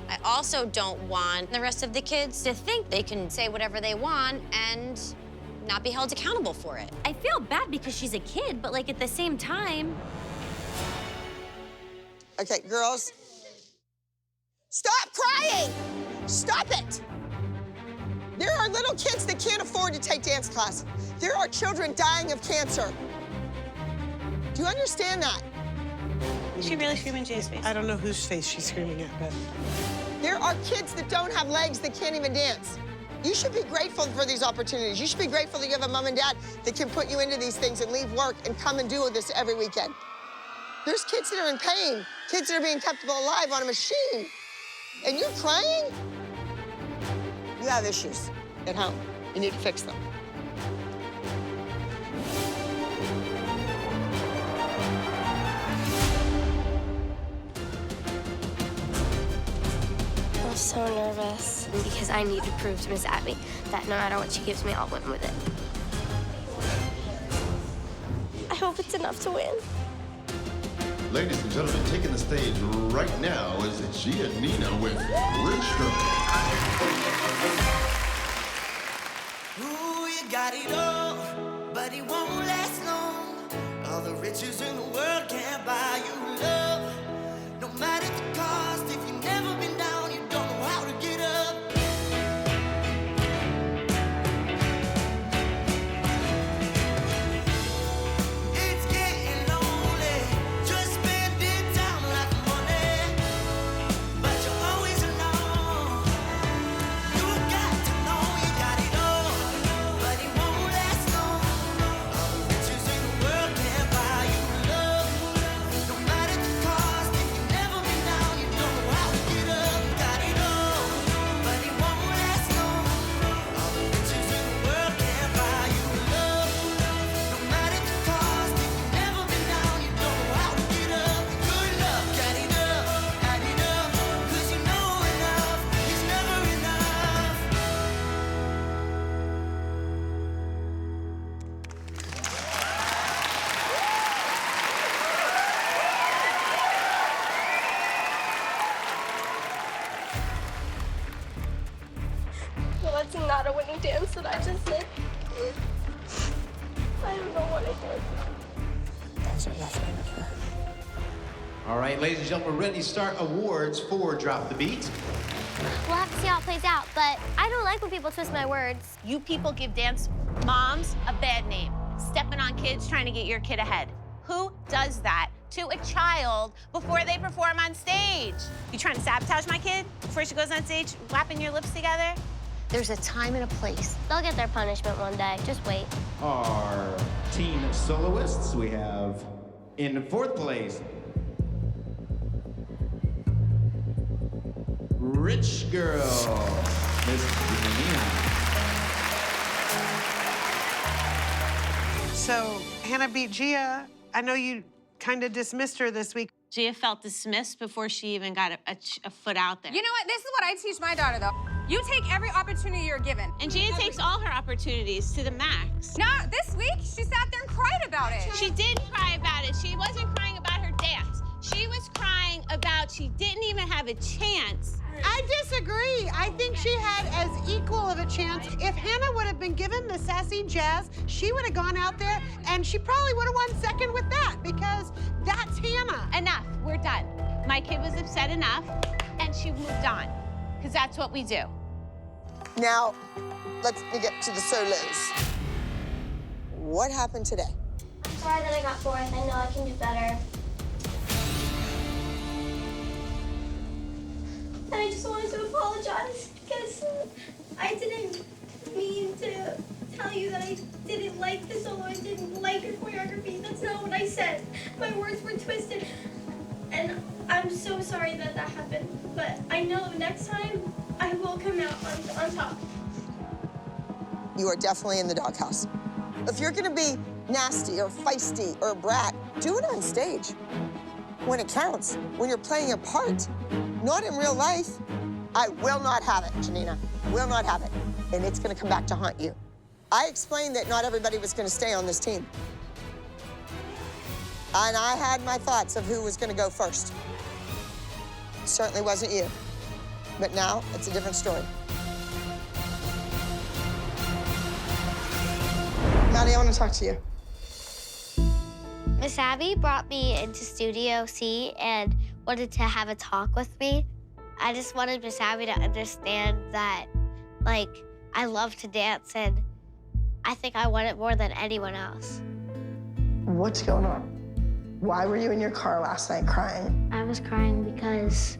I also don't want the rest of the kids to think they can say whatever they want and not be held accountable for it. I feel bad because she's a kid, but like at the same time. Okay, girls, stop crying! Stop it! There are little kids that can't afford to take dance class. There are children dying of cancer. Do you understand that? Is she really screaming Gia's face? I don't know whose face she's screaming at, but... There are kids that don't have legs that can't even dance. You should be grateful for these opportunities. You should be grateful that you have a mom and dad that can put you into these things and leave work and come and do this every weekend. There's kids that are in pain, kids that are being kept alive on a machine. And you're crying? You have issues at home. You need to fix them. I'm so nervous because I need to prove to Miss Abby that no matter what she gives me, I'll win with it. I hope it's enough to win. Ladies and gentlemen, taking the stage right now is Giannina with Richter. Ooh, you got it all, but it won't last long. All the riches in the world can't buy you love. No matter the cost, if you've never been down, you don't know how to get up. It's getting lonely, just spending time like money. But you're always alone. You got to know you got it all, but it won't last. that's not a winning dance that I just did. I don't know what I did. Those are nothing. All right, ladies and gentlemen, we're ready to start awards for Drop the Beat. We'll have to see how it plays out, but I don't like when people twist my words. You people give dance moms a bad name. Stepping on kids trying to get your kid ahead. Who does that to a child before they perform on stage? You trying to sabotage my kid before she goes on stage, whapping your lips together? There's a time and a place. They'll get their punishment one day. Just wait. Our teen soloists, we have in fourth place, Rich Girl, Miss Janina. So Hannah beat Gia. I know you kind of dismissed her this week. Gia felt dismissed before she even got a foot out there. You know what? This is what I teach my daughter, though. You take every opportunity you're given. And Gia takes all her opportunities to the max. No, this week, she sat there and cried about it. She did cry about it. She wasn't crying about her dance. She was crying about she didn't even have a chance. I disagree. I think she had as equal of a chance. If Hannah would have been given the sassy jazz, she would have gone out there and she probably would have won second with that because that's Hannah. Enough, we're done. My kid was upset enough and she moved on because that's what we do. Now, let's get to the solos. What happened today? I'm sorry that I got fourth. I know I can do better. And I just wanted to apologize because I didn't mean to tell you that I didn't like the solo. I didn't like your choreography. That's not what I said. My words were twisted. And I'm so sorry that that happened. But I know next time I will come out on top. You are definitely in the doghouse. If you're gonna be nasty or feisty or a brat, do it on stage. When it counts, when you're playing a part, not in real life. I will not have it, Janina. Will not have it. And it's gonna come back to haunt you. I explained that not everybody was gonna stay on this team. And I had my thoughts of who was gonna go first. It certainly wasn't you. But now, it's a different story. Maddie, I wanna talk to you. Miss Abby brought me into Studio C and wanted to have a talk with me. I just wanted Miss Abby to understand that, like, I love to dance and I think I want it more than anyone else. What's going on? Why were you in your car last night crying? I was crying because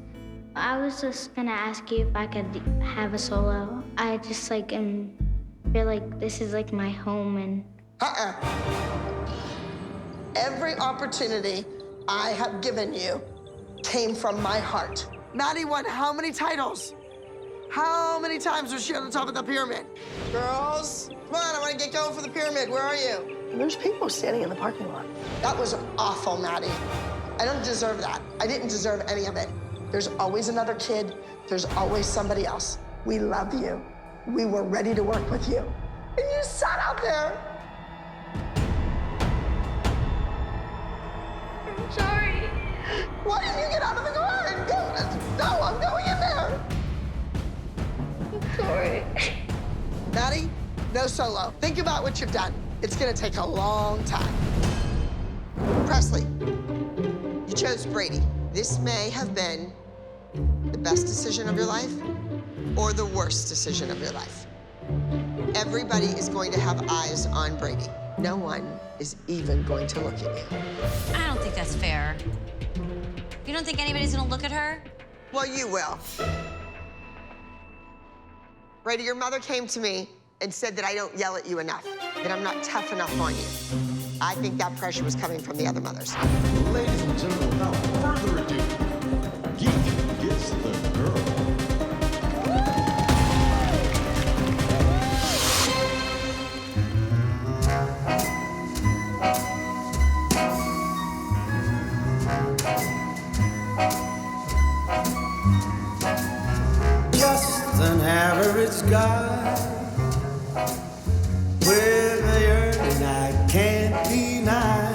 I was just gonna ask you if I could have a solo. I just like feel like this is like my home and... Every opportunity I have given you came from my heart. Maddie won how many titles? How many times was she on the top of the pyramid? Girls, come on, I want to get going for the pyramid. Where are you? There's people standing in the parking lot. That was awful, Maddie. I don't deserve that. I didn't deserve any of it. There's always another kid. There's always somebody else. We love you. We were ready to work with you. And you sat out there. I'm sorry. Why didn't you get out of the car and go? No, I'm going in there. I'm sorry. Maddie, no solo. Think about what you've done. It's gonna take a long time. Presley, you chose Brady. This may have been the best decision of your life or the worst decision of your life. Everybody is going to have eyes on Brady. No one is even going to look at you. I don't think that's fair. You don't think anybody's gonna look at her? Well, you will. Brady, your mother came to me and said that I don't yell at you enough, that I'm not tough enough on you. I think that pressure was coming from the other mothers. Ladies and gentlemen, without further ado, Geek gets the girl. Just an average guy with a yearning I can't deny.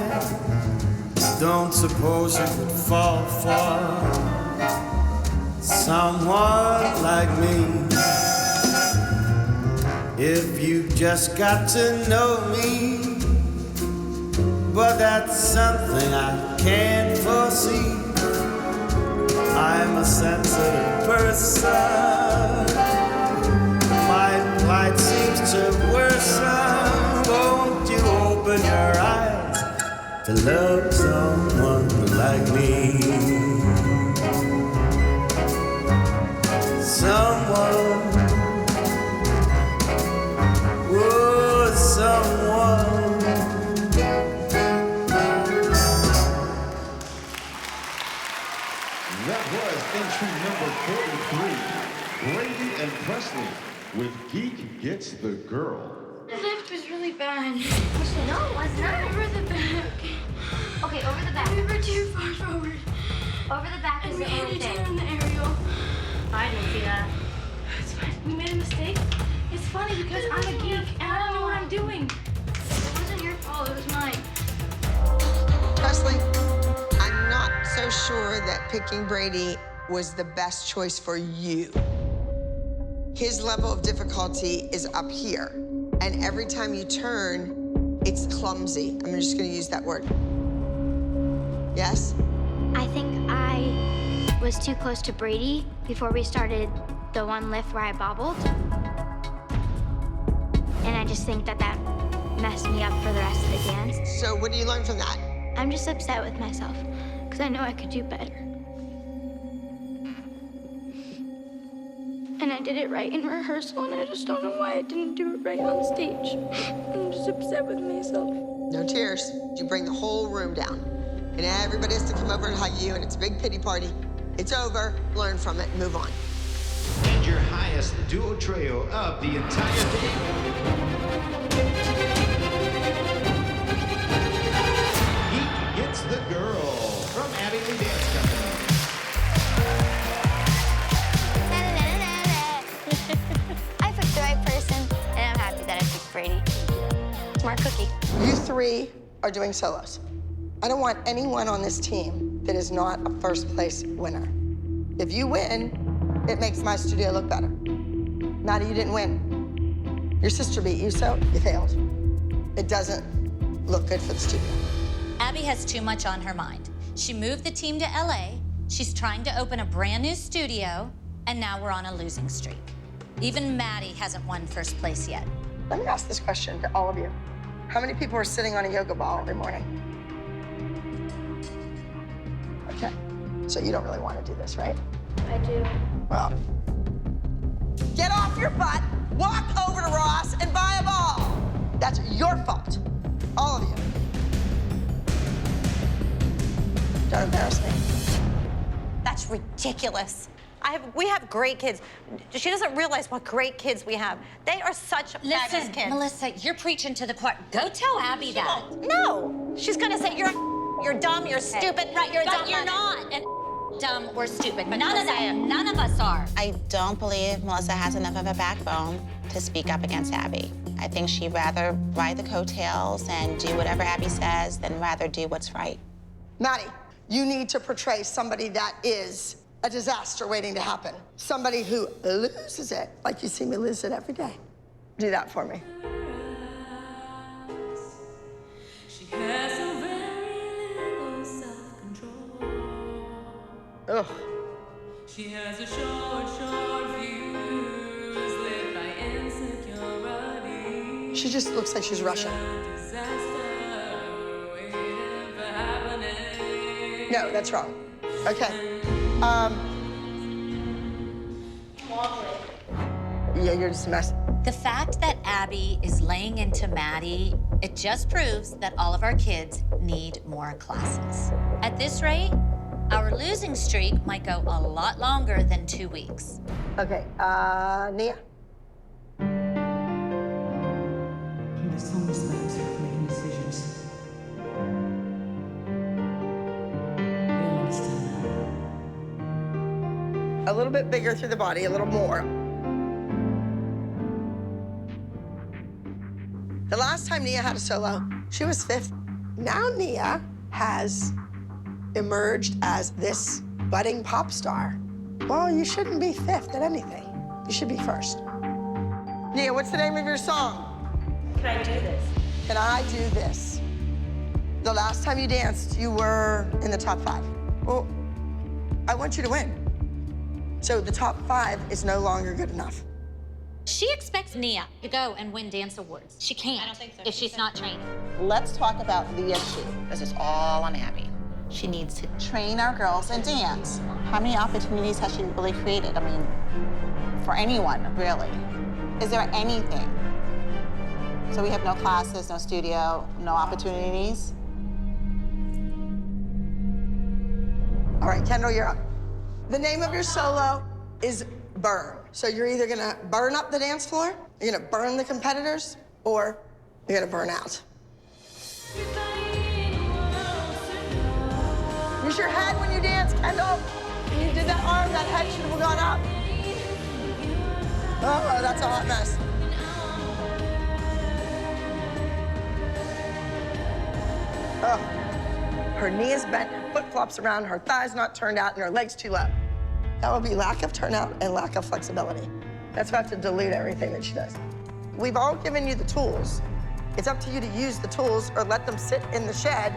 Don't suppose you could fall for someone like me. if you just got to know me. But that's something I can't foresee. I'm a sensitive person. My plight seems to worsen. Won't you open your eyes to love someone like me? Someone, oh, someone. That was entry number 43, Brady and Presley with Geek Gets the Girl. The lift was really bad. No, it was not. Over the back. Okay, over the back. We were too far forward. Over the back is the only thing. And we had to turn on the aerial. I didn't see that. It's fine. We made a mistake. It's funny because I'm a geek and I don't know what I'm doing. It wasn't your fault. It was mine. Presley, I'm not so sure that picking Brady was the best choice for you. His level of difficulty is up here, and every time you turn, it's clumsy. I'm just gonna use that word. Yes? I think I was too close to Brady before we started the one lift where I bobbled. And I just think that that messed me up for the rest of the dance. So what do you learn from that? I'm just upset with myself because I know I could do better. And I did it right in rehearsal, and I just don't know why I didn't do it right on stage. I'm just upset with myself. No tears. You bring the whole room down. And everybody has to come over and hug you, and it's a big pity party. It's over. Learn from it and move on. And your highest duo trio of the entire day. Geek Gets the Girl from Abby Lee Dance Company. I picked the right person, and I'm happy that I picked Brady. Smart cookie. You three are doing solos. I don't want anyone on this team that is not a first place winner. If you win, it makes my studio look better. Maddie, you didn't win. Your sister beat you, so you failed. It doesn't look good for the studio. Abby has too much on her mind. She moved the team to LA, she's trying to open a brand new studio, and now we're on a losing streak. Even Maddie hasn't won first place yet. Let me ask this question to all of you. How many people are sitting on a yoga ball every morning? Okay, so you don't really want to do this, right? I do. Well, get off your butt, walk over to Ross, and buy a ball. That's your fault, all of you. Don't embarrass me. That's ridiculous. We have great kids. She doesn't realize what great kids we have. They are such fabulous kids. Melissa, you're preaching to the choir. Go tell Abby that. No, she's gonna say you're dumb, you're stupid, Right, you're but dumb. you're not dumb or stupid. None of us are. I don't believe Melissa has enough of a backbone to speak up against Abby. I think she'd rather ride the coattails and do whatever Abby says than rather do what's right. Maddie, you need to portray somebody that is a disaster waiting to happen. Somebody who loses it, like you see me lose it every day. Do that for me. She has a very little self-control. Ugh. She has a short fuse lit by insecurity. She just looks like she's Russian. No, that's wrong. Okay. Yeah, you're just a mess. The fact that Abby is laying into Maddie, it just proves that all of our kids need more classes. At this rate, our losing streak might go a lot longer than 2 weeks. Okay, Nia. There's so much times for making decisions. You don't understand that. A little bit bigger through the body, a little more. The last time Nia had a solo, she was 5th. Now Nia has emerged as this budding pop star. Well, you shouldn't be 5th at anything. You should be 1st. Nia, Nia, what's the name of your song? Can I do this? Can I do this? The last time you danced, you were in the top 5. Well, I want you to win. So the top 5 is no longer good enough. She expects Nia to go and win dance awards. She can't if she's not trained. Let's talk about the issue. This is all on Abby. She needs to train our girls in dance. How many opportunities has she really created? I mean, for anyone, really. Is there anything? So we have no classes, no studio, no opportunities? All right, Kendall, you're up. The name of your solo is Burn. So you're either gonna burn up the dance floor, you're gonna burn the competitors, or you're gonna burn out. Use your head when you dance, Kendall. When you did that arm, that head should have gone up. Oh, that's a hot mess. Oh. Her knee is bent, her foot flops around, her thigh's not turned out, and her leg's too low. That would be lack of turnout and lack of flexibility. That's about to dilute everything that she does. We've all given you the tools. It's up to you to use the tools or let them sit in the shed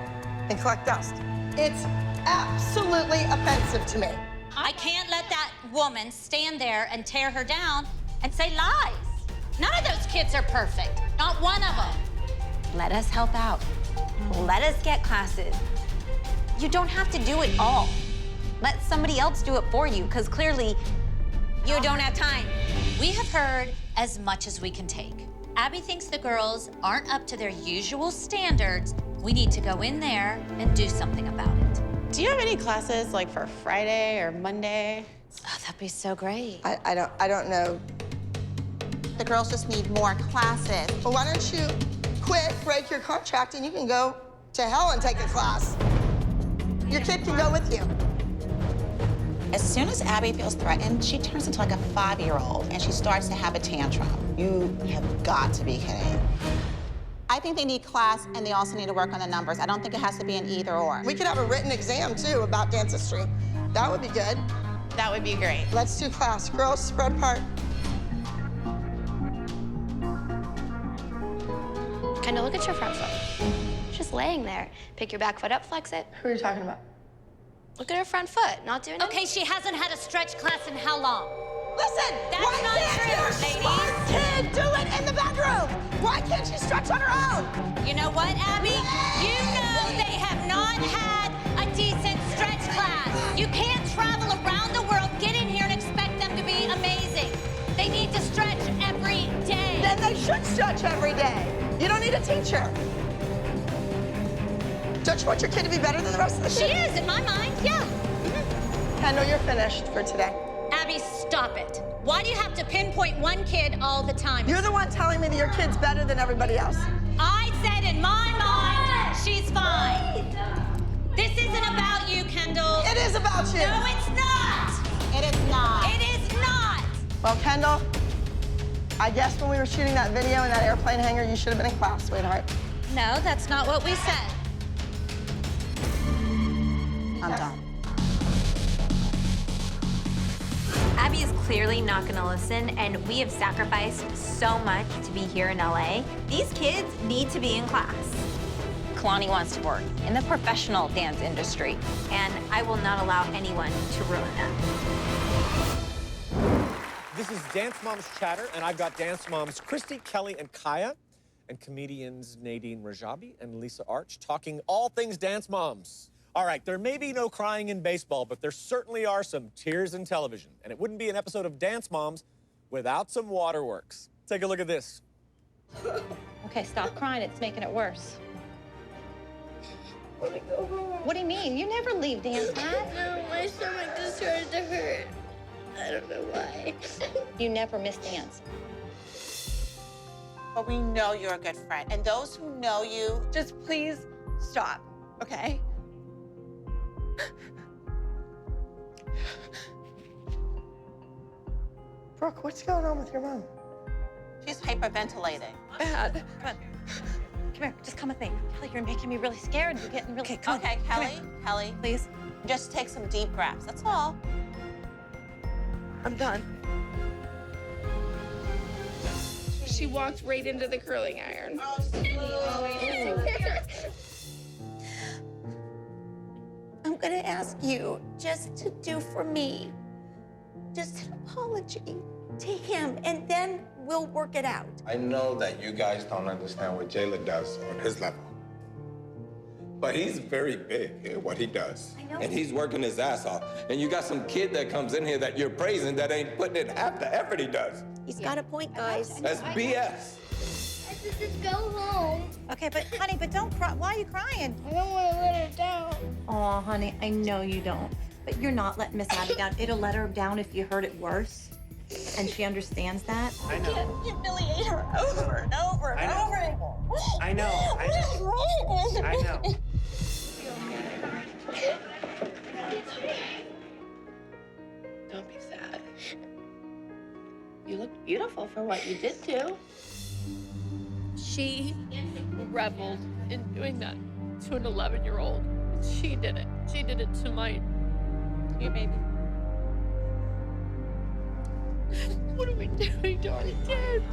and collect dust. It's absolutely offensive to me. I can't let that woman stand there and tear her down and say lies. None of those kids are perfect, not one of them. Let us help out. Let us get classes. You don't have to do it all. Let somebody else do it for you, because clearly you don't have time. We have heard as much as we can take. Abby thinks the girls aren't up to their usual standards. We need to go in there and do something about it. Do you have any classes like for Friday or Monday? Oh, that'd be so great. I don't know. The girls just need more classes. Well, why don't you quit, break your contract, and you can go to hell and take a class. Your kid can go with you. As soon as Abby feels threatened, she turns into like a 5-year-old and she starts to have a tantrum. You have got to be kidding. I think they need class and they also need to work on the numbers. I don't think it has to be an either or. We could have a written exam too about dance history. That would be good. That would be great. Let's do class. Girls, spread apart. Kind of look at your front foot. Just laying there. Pick your back foot up, flex it. Who are you talking about? Look at her front foot. Not doing it. Okay, she hasn't had a stretch class in how long? Listen, That's why not can't true, your smart kid do it in the bedroom? Why can't she stretch on her own? You know what, Abby? You know they have not had a decent stretch class. You can't travel around the world, get in here and expect them to be amazing. They need to stretch every day. Then they should stretch every day. You don't need a teacher. Don't you want your kid to be better than the rest of the She kids? is, in my mind, yeah. Kendall, you're finished for today. Abby, stop it. Why do you have to pinpoint one kid all the time? You're the one telling me that your kid's better than everybody else. I said in my mind, she's fine. This isn't about you, Kendall. It is about you. No, it's not. It is not. It is not. Well, Kendall, I guess when we were shooting that video in that airplane hangar, you should have been in class, sweetheart. No, that's not what we said. I'm done. Abby is clearly not going to listen, and we have sacrificed so much to be here in LA. These kids need to be in class. Kalani wants to work in the professional dance industry, and I will not allow anyone to ruin that. This is Dance Moms Chatter, and I've got Dance Moms Christy, Kelly, and Kaya, and comedians Nadine Rajabi and Lisa Arch talking all things Dance Moms. All right, there may be no crying in baseball, but there certainly are some tears in television. And it wouldn't be an episode of Dance Moms without some waterworks. Take a look at this. Okay, stop crying. It's making it worse. What do you mean? You never leave dance, Matt. No, my stomach just started to hurt. I don't know why. You never miss dance. But we know you're a good friend. And those who know you, Just please stop, okay? Brooke, what's going on with your mom? she's hyperventilating. Bad. Come on. Come here. Just come with me. Kelly, you're making me really scared. You're getting really... Okay, Kelly, please. Just take some deep breaths. That's all. I'm done. She she walked right into the curling iron. I'm gonna ask you just to do for me, just an apology to him, and then we'll work it out. I know that you guys don't understand what Jayla does on his level. But he's very big at what he does. I know. And he's working his ass off. And you got some kid that comes in here that you're praising that ain't putting in half the effort he does. He's got a point, guys. That's BS. Just go home. Okay, but honey, but don't cry. Why are you crying? I don't want to let her down. Oh, honey, I know you don't. But you're not letting Miss Abby down. It'll let her down if you hurt it worse. And she understands that. I know. Can't humiliate her over and over and over anymore. I know. I know. Don't be sad. You look beautiful for what you did do. She reveled in doing that to an 11-year-old. She did it. She did it to your baby. What are we doing to our kids?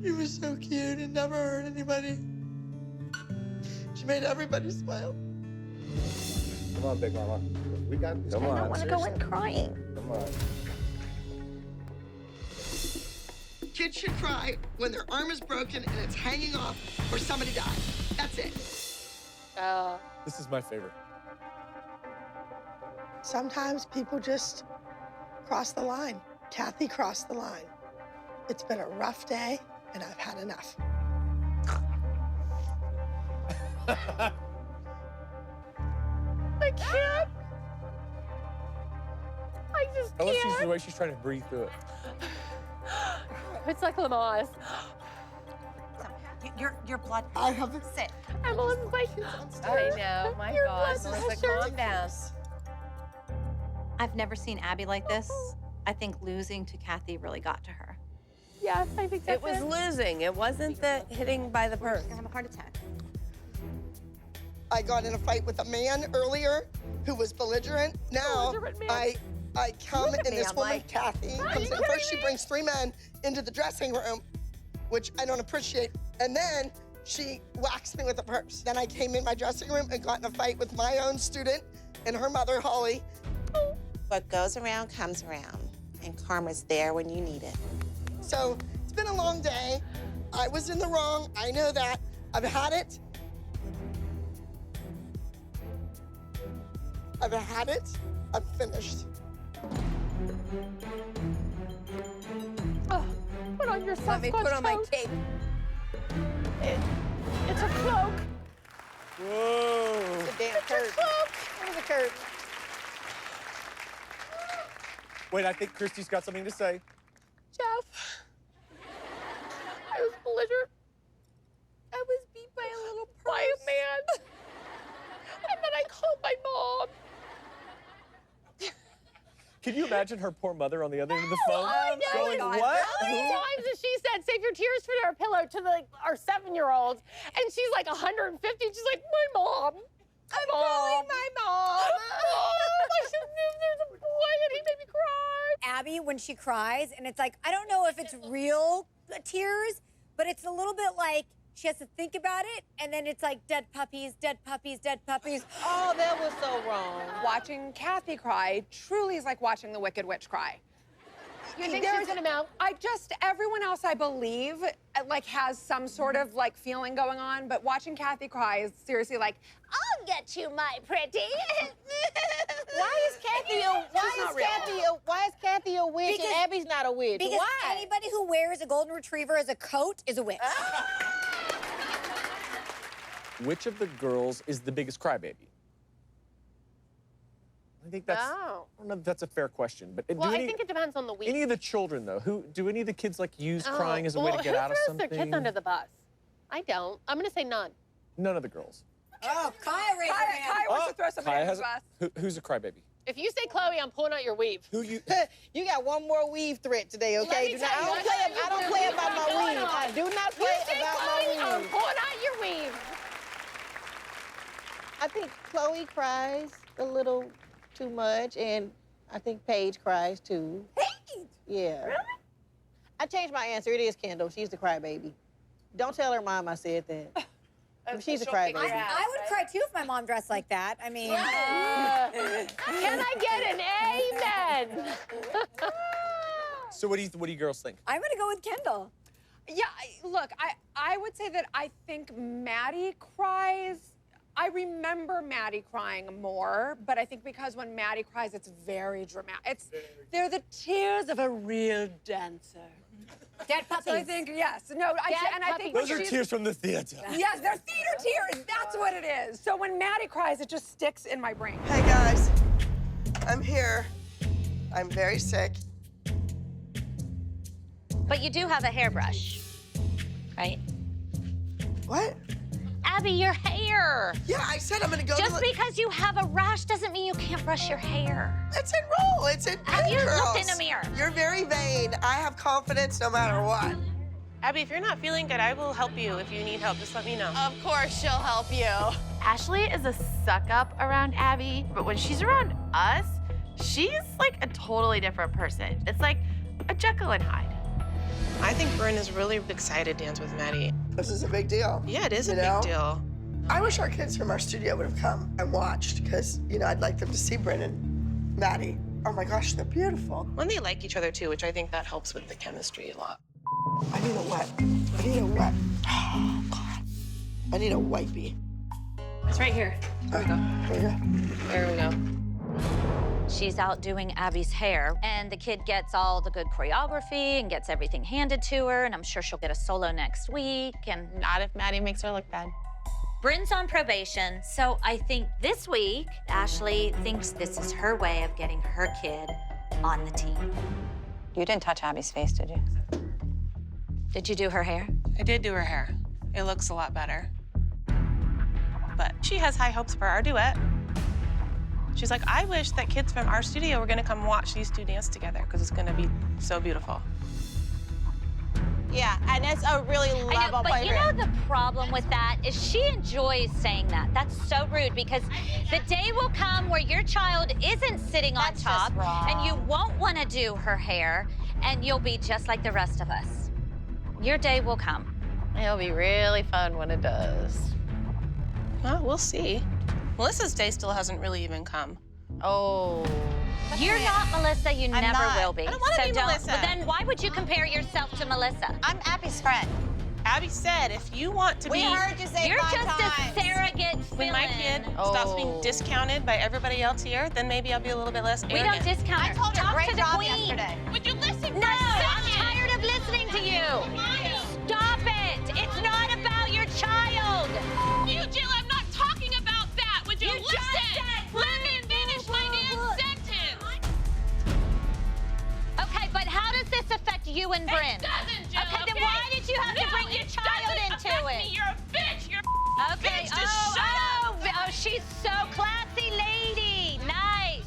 He was so cute and never hurt anybody. She made everybody smile. Come on, Big Mama. We got this. Come on. I don't want to go in crying. Come on. Kids should cry when their arm is broken and it's hanging off or somebody died. That's it. This is my favorite. Sometimes people just cross the line. Kathy crossed the line. It's been a rough day, and I've had enough. I can't. I just I love can't. the way she's trying to breathe through it. It's like Lamaze. Your blood. I have sit. Emily's like, I know. My Your God, blood Melissa, pressure. calm down. I've never seen Abby like this. I think losing to Kathy really got to her. Yes, I think that's It was losing. It wasn't the hitting by the purse. You're gonna have a heart attack. I got in a fight with a man earlier who was belligerent. Now Belligerent man. I come Look at and me, this I'm woman, like, Kathy, are comes you in. kidding First, she me? brings 3 men into the dressing room, which I don't appreciate. And then she whacks me with a purse. Then I came in my dressing room and got in a fight with my own student and her mother, Holly. What goes around comes around, and karma's there when you need it. So it's been a long day. I was in the wrong. I know that. I've had it. I've had it. I'm finished. Oh, put on your Let me Sasquatch put on my coat. cape. It's a cloak. Whoa. It's a damn curtain. It's a curtain. Wait, I think Christy's got something to say. Jeff, I was belligerent. I was beat by a little purse. By a man. And then I called my mom. Can you imagine her poor mother on the other end of the phone? I know. Going, How what? many Who? times has she said, save your tears for our pillow to our 7-year-old? And she's like 150. She's like, my mom. I'm calling my mom. I should have there's a boy and he made me cry. Abby, when she cries, and it's like, I don't know if it's real tears, but it's a little bit like she has to think about it, and then it's like dead puppies, dead puppies, dead puppies. Oh, that was so wrong. Watching Kathy cry truly is like watching the Wicked Witch cry. You think she's gonna melt? Everyone else I believe, like, has some sort of, like, feeling going on, but watching Kathy cry is seriously like, I'll get you, my pretty. Why is Kathy a witch Because- and Abby's not a witch? Because Why? anybody who wears a golden retriever as a coat is a witch. Which of the girls is the biggest crybaby? I think that's. I don't know if that's a fair question, but Well, I think it depends on the week. Any of the children though, do any of the kids like use crying as a way to get out of Who something? throws their kids under the bus? I don't. I'm gonna say none. None of the girls. Oh, Kaya raised her hand. Kaya wants to throw somebody Kaya under has the bus. who's a crybaby? If you say Chloe, I'm pulling out your weave. Who you? You got one more weave threat today, okay? I don't play about my weave. I do not play about my I'm weave. pulling out your weave. I think Chloe cries a little too much, and I think Paige cries too. Paige? Yeah. Really? I changed my answer. It is Kendall. She's the crybaby. Don't tell her mom I said that. She's a crybaby. I would cry too if my mom dressed like that. I mean, Can I get an amen? So what do you girls think? I'm gonna go with Kendall. Yeah, look, I would say that I think Maddie cries. I remember Maddie crying more, but I think because when Maddie cries, it's very dramatic. They're the tears of a real dancer. Dead puppies. So I think, yes. No, I think those are tears from the theater. Yes, they're theater tears. That's what it is. So when Maddie cries, it just sticks in my brain. Hey, guys. I'm here. I'm very sick. But you do have a hairbrush, right? What? Abby, your hair. Yeah, I said I'm gonna go Just because you have a rash doesn't mean you can't brush your hair. It's in roll. It's in Have you curls. looked in a mirror? You're very vain. I have confidence no matter what. Abby, if you're not feeling good, I will help you. If you need help, just let me know. Of course she'll help you. Ashley is a suck-up around Abby, but when she's around us, she's like a totally different person. It's like a Jekyll and Hyde. I think Bryn is really excited to dance with Maddie. This is a big deal. Yeah, it is a You know? big deal. I wish our kids from our studio would have come and watched, because, you know, I'd like them to see Bryn and Maddie. Oh my gosh, they're beautiful. When they like each other too, which I think that helps with the chemistry a lot. I need a wet. I need a wet. Oh, God. I need a wipey. It's right here. There we go. There you go. There we go. She's out doing Abby's hair, and the kid gets all the good choreography and gets everything handed to her, and I'm sure she'll get a solo next week, and... Not if Maddie makes her look bad. Bryn's on probation, so I think this week, Ashley thinks this is her way of getting her kid on the team. You didn't touch Abby's face, did you? Did you do her hair? I did do her hair. It looks a lot better. But she has high hopes for our duet. She's like, I wish that kids from our studio were gonna come watch these two dance together because it's gonna be so beautiful. Yeah, and it's a really lovable But you know the problem with that is she enjoys saying that. That's so rude because the day will come where your child isn't sitting on top and you won't want to do her hair and you'll be just like the rest of us. Your day will come. It'll be really fun when it does. Well, we'll see. Melissa's day still hasn't really even come. Oh. You're not Melissa, you I'm never not. will be. I don't wanna be Melissa. Well, then why would you compare yourself to Melissa? I'm Abby's friend. Abby said, if you want to We be... heard you say You're 5 just times. a surrogate When my kid stops being discounted by everybody else here, then maybe I'll be a little bit less We arrogant. don't discount her. I told her Talk great to the job queen. yesterday. Would you listen No, for a I'm second? tired of listening to you. Stop it. It's not about your child. You, Jill, I'm not talking about that. Would you listen? Let me finish my damn sentence. Okay, but how does this affect you and Bryn? It doesn't, Jill, Okay, then why did you have to bring your child into it? Me. You're a bitch. You're Okay, bitch. Just shut up. Oh, she's so classy lady. Nice.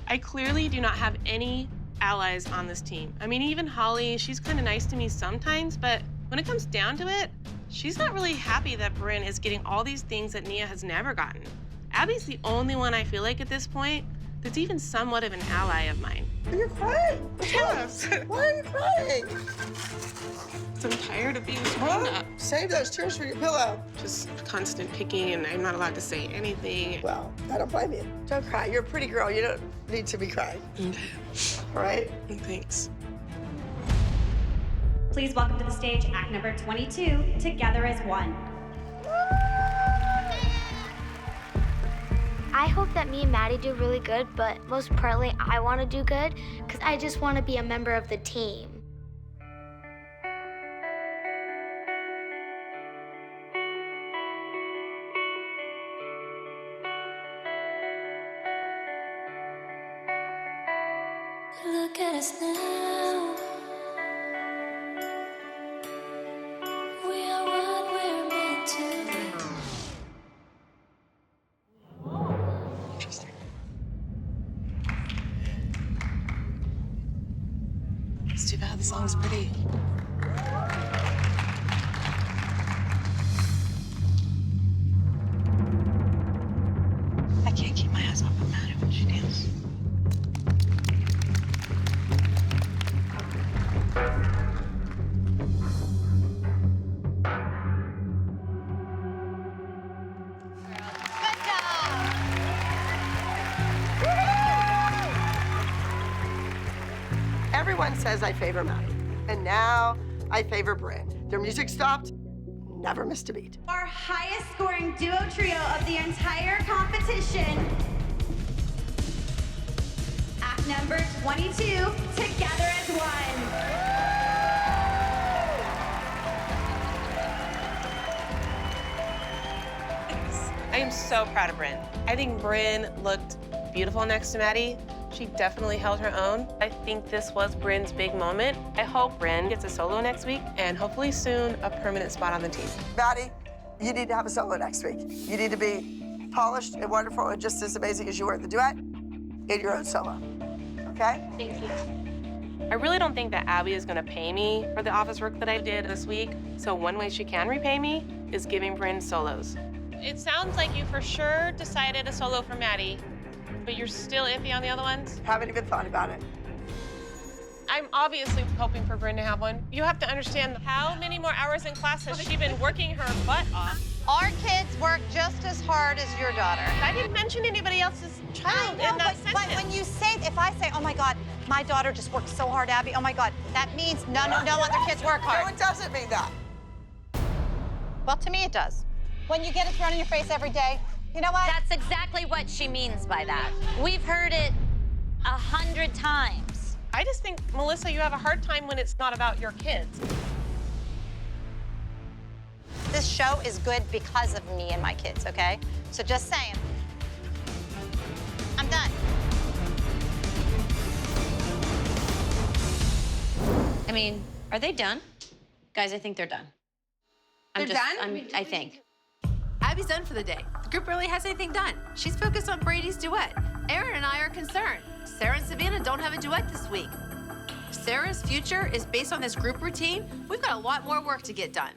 I clearly do not have any allies on this team. I mean, even Holly, she's kind of nice to me sometimes, but when it comes down to it, she's not really happy that Bryn is getting all these things that Nia has never gotten. Abby's the only one I feel like at this point that's even somewhat of an ally of mine. You're crying. Yes. Why are you crying? I'm tired of being screwed up. Save those tears for your pillow. Just constant picking, and I'm not allowed to say anything. Well, I don't blame you. Don't cry. You're a pretty girl. You don't need to be crying. Okay. All right? Thanks. Please welcome to the stage act number 22, Together as One. I hope that me and Maddie do really good, but most importantly, I want to do good because I just want to be a member of the team. Look at us now. We are what we're meant to be. Interesting. It's too bad the song's pretty. I can't keep my eyes off of Maddie when she dances. Everyone says I favor Maddie, and now I favor Bryn. Their music stopped, never missed a beat. Our highest scoring duo trio of the entire competition. Act number 22, Together as One. I am so proud of Bryn. I think Bryn looked beautiful next to Maddie. She definitely held her own. I think this was Bryn's big moment. I hope Bryn gets a solo next week and hopefully soon a permanent spot on the team. Maddie, you need to have a solo next week. You need to be polished and wonderful and just as amazing as you were in the duet in your own solo, okay? Thank you. I really don't think that Abby is gonna pay me for the office work that I did this week. So one way she can repay me is giving Bryn solos. It sounds like you for sure decided a solo for Maddie, but you're still iffy on the other ones? Haven't even thought about it. I'm obviously hoping for Bryn to have one. You have to understand how many more hours in class has she been working her butt off? Our kids work just as hard as your daughter. I didn't mention anybody else's child in that sentence. But when you say, if I say, oh my God, my daughter just worked so hard, Abby, oh my God, that means no other kids work hard. No, it doesn't mean that. Well, to me it does. When you get it thrown in your face every day, you know what? That's exactly what she means by that. We've heard it 100 times. I just think, Melissa, you have a hard time when it's not about your kids. This show is good because of me and my kids, okay? So just saying. I'm done. I mean, are they done? Guys, I think they're done. They're done? I think. Abby's done for the day. The group barely has anything done. She's focused on Brady's duet. Aaron and I are concerned. Sarah and Savannah don't have a duet this week. Sarah's future is based on this group routine. We've got a lot more work to get done.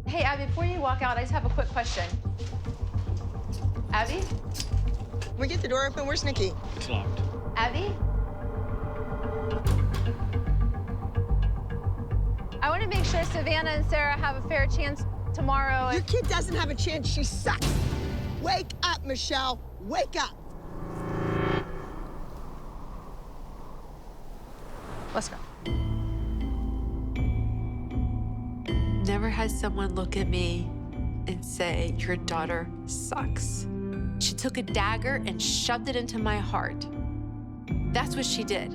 Hey, Abby, before you walk out, I just have a quick question. Abby? We get the door open, where's Nikki? It's locked. Abby? I want to make sure Savannah and Sarah have a fair chance tomorrow. Your kid doesn't have a chance, she sucks. Wake up, Michelle, wake up. Let's go. Never had someone look at me and say, your daughter sucks. She took a dagger and shoved it into my heart. That's what she did.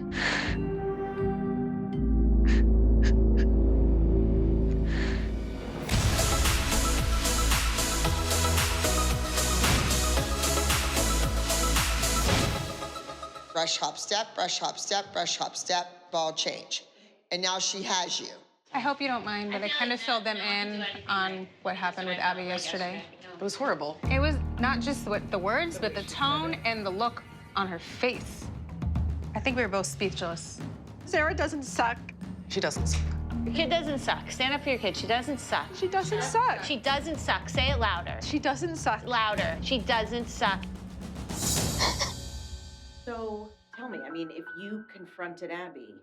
Brush, hop, step, brush, hop, step, brush, hop, step, ball change. And now she has you. I hope you don't mind, but I kind of filled them in on what happened with Abby yesterday. It was horrible. It was not just the words, but the tone and the look on her face. I think we were both speechless. Sarah doesn't suck. She doesn't suck. Your kid doesn't suck. Stand up for your kid. She doesn't suck. She doesn't suck. She doesn't suck. Say it louder. She doesn't suck. Louder. She doesn't suck. So tell me, I mean, if you confronted Abby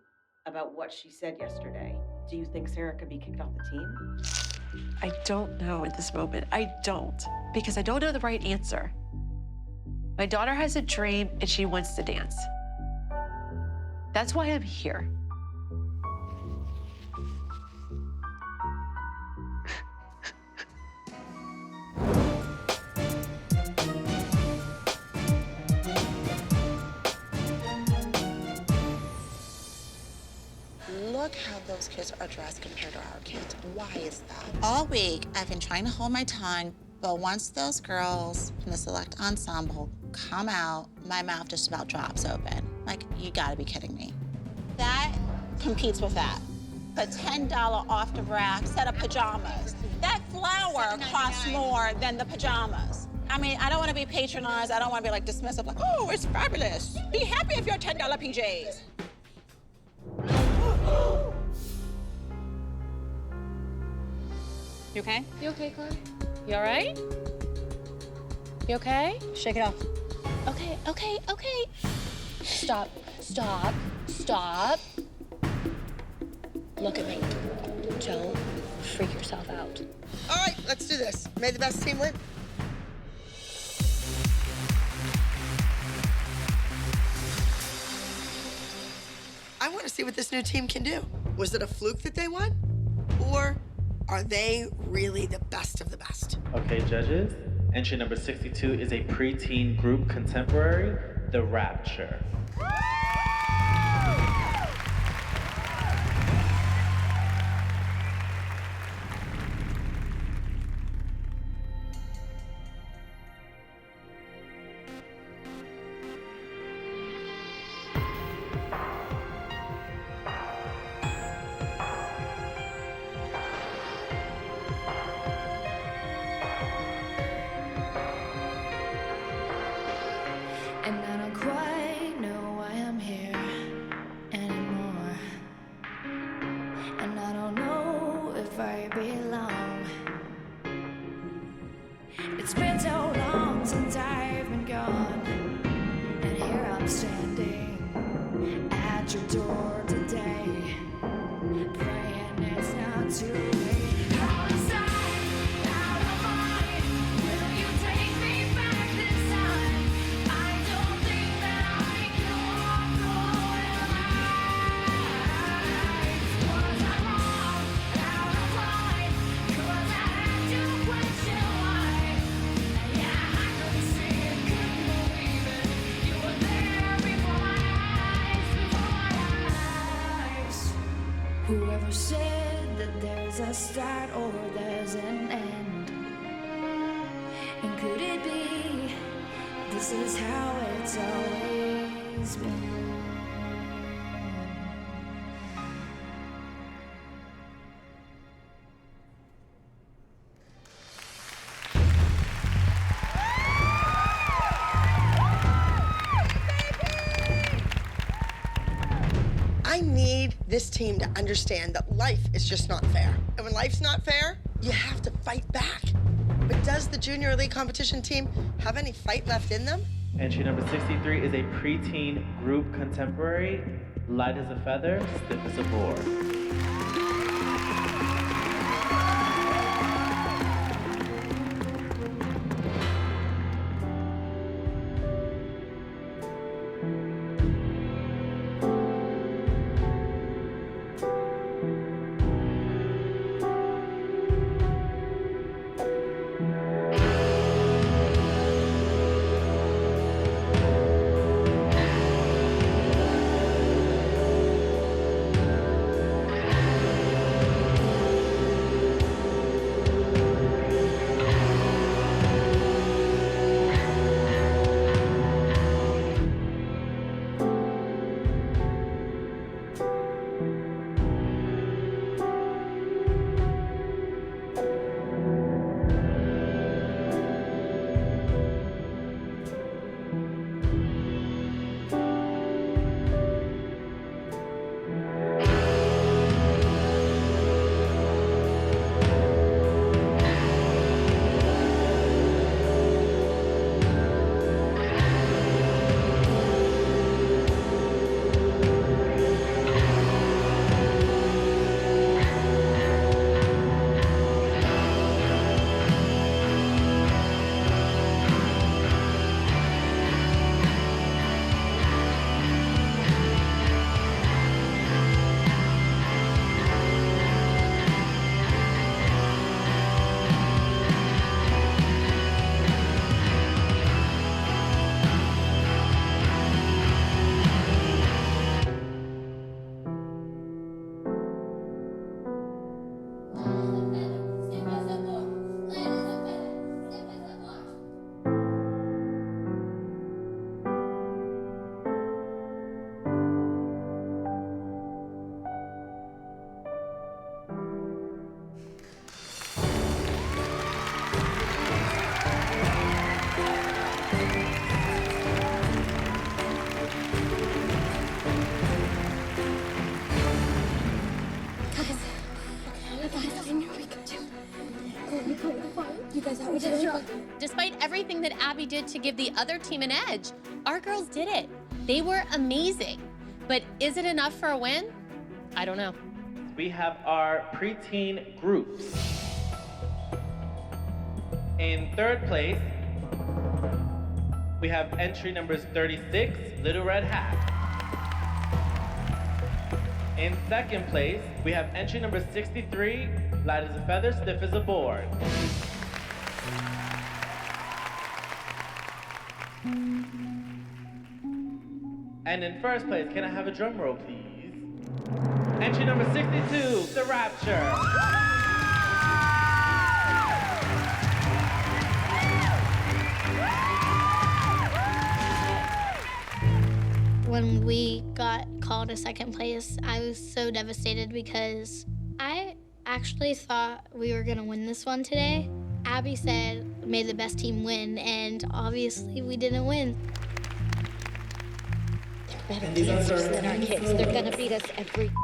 about what she said yesterday, do you think Sarah could be kicked off the team? I don't know at this moment. I don't, because I don't know the right answer. My daughter has a dream and she wants to dance. That's why I'm here. Look how those kids are dressed compared to our kids. Why is that? All week, I've been trying to hold my tongue, but once those girls from the select ensemble come out, my mouth just about drops open. Like, you gotta be kidding me. That competes with that. The $10 off the rack set of pajamas. That flower costs more than the pajamas. I mean, I don't want to be patronized. I don't want to be like dismissive, like, oh, it's fabulous. Be happy if you're $10 PJs. You okay? You okay, Chloe? You all right? You okay? Shake it off. Okay, okay, okay. Stop, stop, stop. Look at me. Don't freak yourself out. All right, let's do this. May the best team win. I want to see what this new team can do. Was it a fluke that they won? Or are they really the best of the best? Okay, judges. Entry number 62 is a preteen group contemporary, The Rapture. And I don't quite know why I'm here anymore. And I don't know if I belong. It's been so long since I've been gone. And here I'm standing at your door today, praying it's not too late. Out of sight, out of mind, will you take me back this time? I don't think that I can walk away alive. Was I wrong, out of line? 'Cause I had to question why. Yeah, I couldn't see it, couldn't believe it. You were there before my eyes. Whoever said that there's a start or there's an end? And could it be this is how it's always been? I need this team to understand that life is just not fair. And when life's not fair, you have to fight back. But does the junior elite competition team have any fight left in them? Entry number 63 is a preteen group contemporary, Light as a Feather, Stiff as a Board. Despite everything that Abby did to give the other team an edge. Our girls did it. They were amazing. But is it enough for a win? I don't know. We have our preteen groups. In third place, we have entry numbers 36, Little Red Hat. In second place, we have entry number 63, Light as a Feather, Stiff as a Board. And in first place, can I have a drum roll, please? Entry number 62, The Rapture. When we got called to second place, I was so devastated because I actually thought we were gonna win this one today. Abby said, may the best team win, and obviously we didn't win. They're better dancers than our kids. They're gonna beat us every time.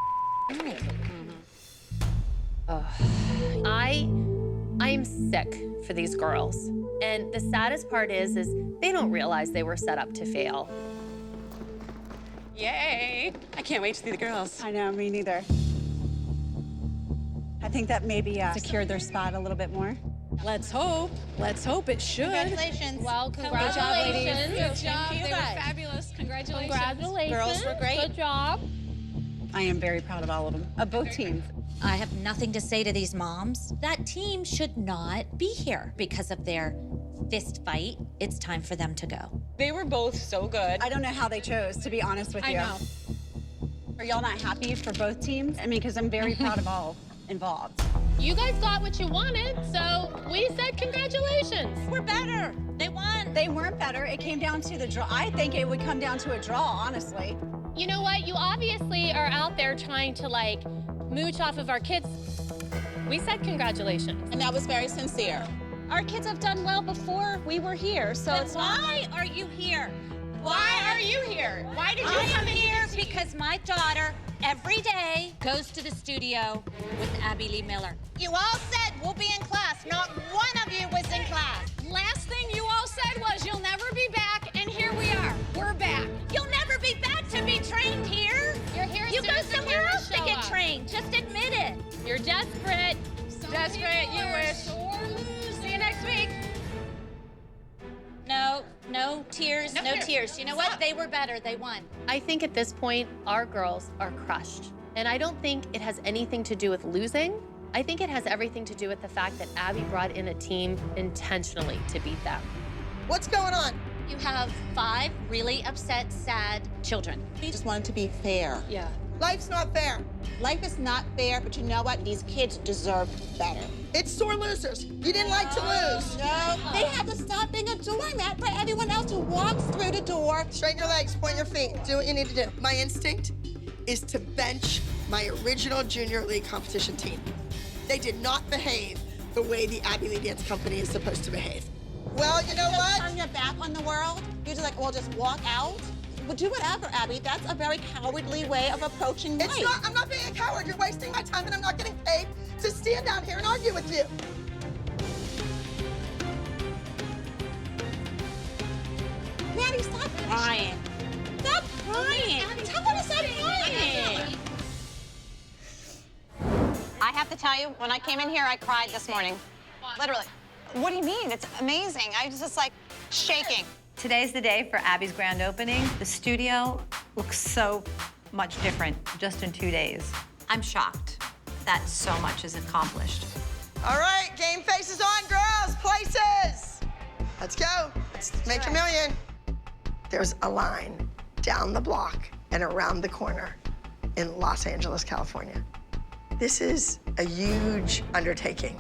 I'm sick for these girls. And the saddest part is they don't realize they were set up to fail. Yay! I can't wait to see the girls. I know, me neither. I think that maybe secured their spot a little bit more. Let's hope. Let's hope it should. Congratulations. Well, Congratulations. congratulations. Good job. They were fabulous. Congratulations. Congratulations. Girls were great. Good job. I am very proud of all of them, of both teams. I have nothing to say to these moms. That team should not be here because of their fist fight. It's time for them to go. They were both so good. I don't know how they chose, to be honest with you. I know. Are y'all not happy for both teams? I mean, because I'm very proud of all involved. You guys got what you wanted, so we said congratulations. We're better. They won. They weren't better. It came down to the draw. I think it would come down to a draw, honestly. You know what? You obviously are out there trying to, like, mooch off of our kids. We said congratulations. And that was very sincere. Our kids have done well before we were here, so it's why are you here? Why are you here? Why did you I come am here because my daughter every day goes to the studio with Abby Lee Miller. You all said we'll be in class. Not one of you was in class. Last thing you all said was you'll never be back, and here we are. We're back. You'll never be back to be trained here. You're here You as go soon as the somewhere cameras else to show get up. trained. Just admit it. You're desperate. Desperate, you wish. See you next week. No tears, no tears. You know what? They were better. They won. I think at this point, our girls are crushed. And I don't think it has anything to do with losing. I think it has everything to do with the fact that Abby brought in a team intentionally to beat them. What's going on? You have 5 really upset, sad children. We just wanted to be fair. Yeah. Life's not fair. Life is not fair, but you know what? These kids deserve better. It's sore losers. You didn't like to lose. No, they have to stop being a doormat for everyone else who walks through the door. Straighten your legs, point your feet, do what you need to do. My instinct is to bench my original junior league competition team. They did not behave the way the Abby Lee Dance Company is supposed to behave. Well, you know what? Turn your back on the world. You're just like, well, just walk out. Well, do whatever, Abby. That's a very cowardly way of approaching life. It's not. I'm not being a coward. You're wasting my time, and I'm not getting paid to stand down here and argue with you. Maddie, stop crying. Stop crying. Tell her to stop crying. I have to tell you, when I came in here, I cried this morning. Literally. What do you mean? It's amazing. I was just like shaking. Today's the day for Abby's grand opening. The studio looks so much different just in 2 days. I'm shocked that so much is accomplished. All right, game face is on, girls. Places. Let's go. Let's make a million. There's a line down the block and around the corner in Los Angeles, California. This is a huge undertaking,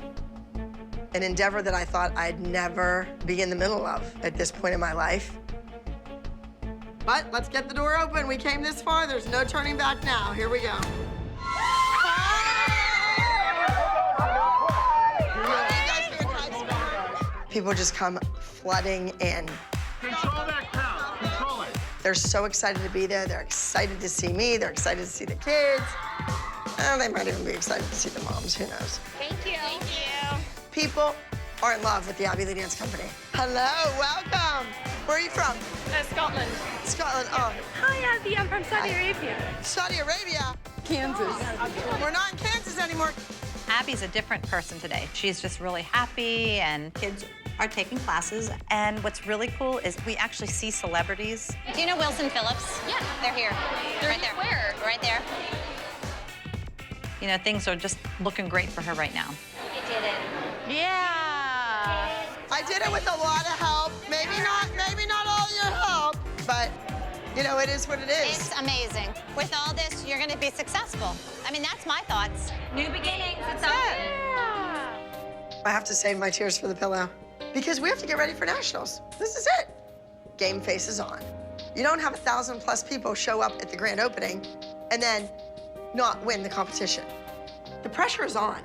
an endeavor that I thought I'd never be in the middle of at this point in my life. But let's get the door open. We came this far. There's no turning back now. Here we go. People just come flooding in. Control that crowd. Control it. They're so excited to be there. They're excited to see me. They're excited to see the kids. They might even be excited to see the moms. Who knows? Thank you. Thank you. People are in love with the Abby Lee Dance Company. Hello, welcome. Where are you from? Scotland. Scotland, oh. Hi, Abby. I'm from Saudi Arabia. Saudi Arabia? Kansas. We're not in Kansas anymore. Abby's a different person today. She's just really happy, and kids are taking classes. And what's really cool is we actually see celebrities. Do you know Wilson Phillips? Yeah. They're here. They're right there. Where? Right there. You know, things are just looking great for her right now. You did it. Yeah. I did it with a lot of help. Maybe not all your help, but you know, it is what it is. It's amazing. With all this, you're gonna be successful. I mean, that's my thoughts. New beginnings, it's all. I have to save my tears for the pillow because we have to get ready for nationals. This is it. Game face is on. You don't have 1,000+ people show up at the grand opening and then not win the competition. The pressure is on.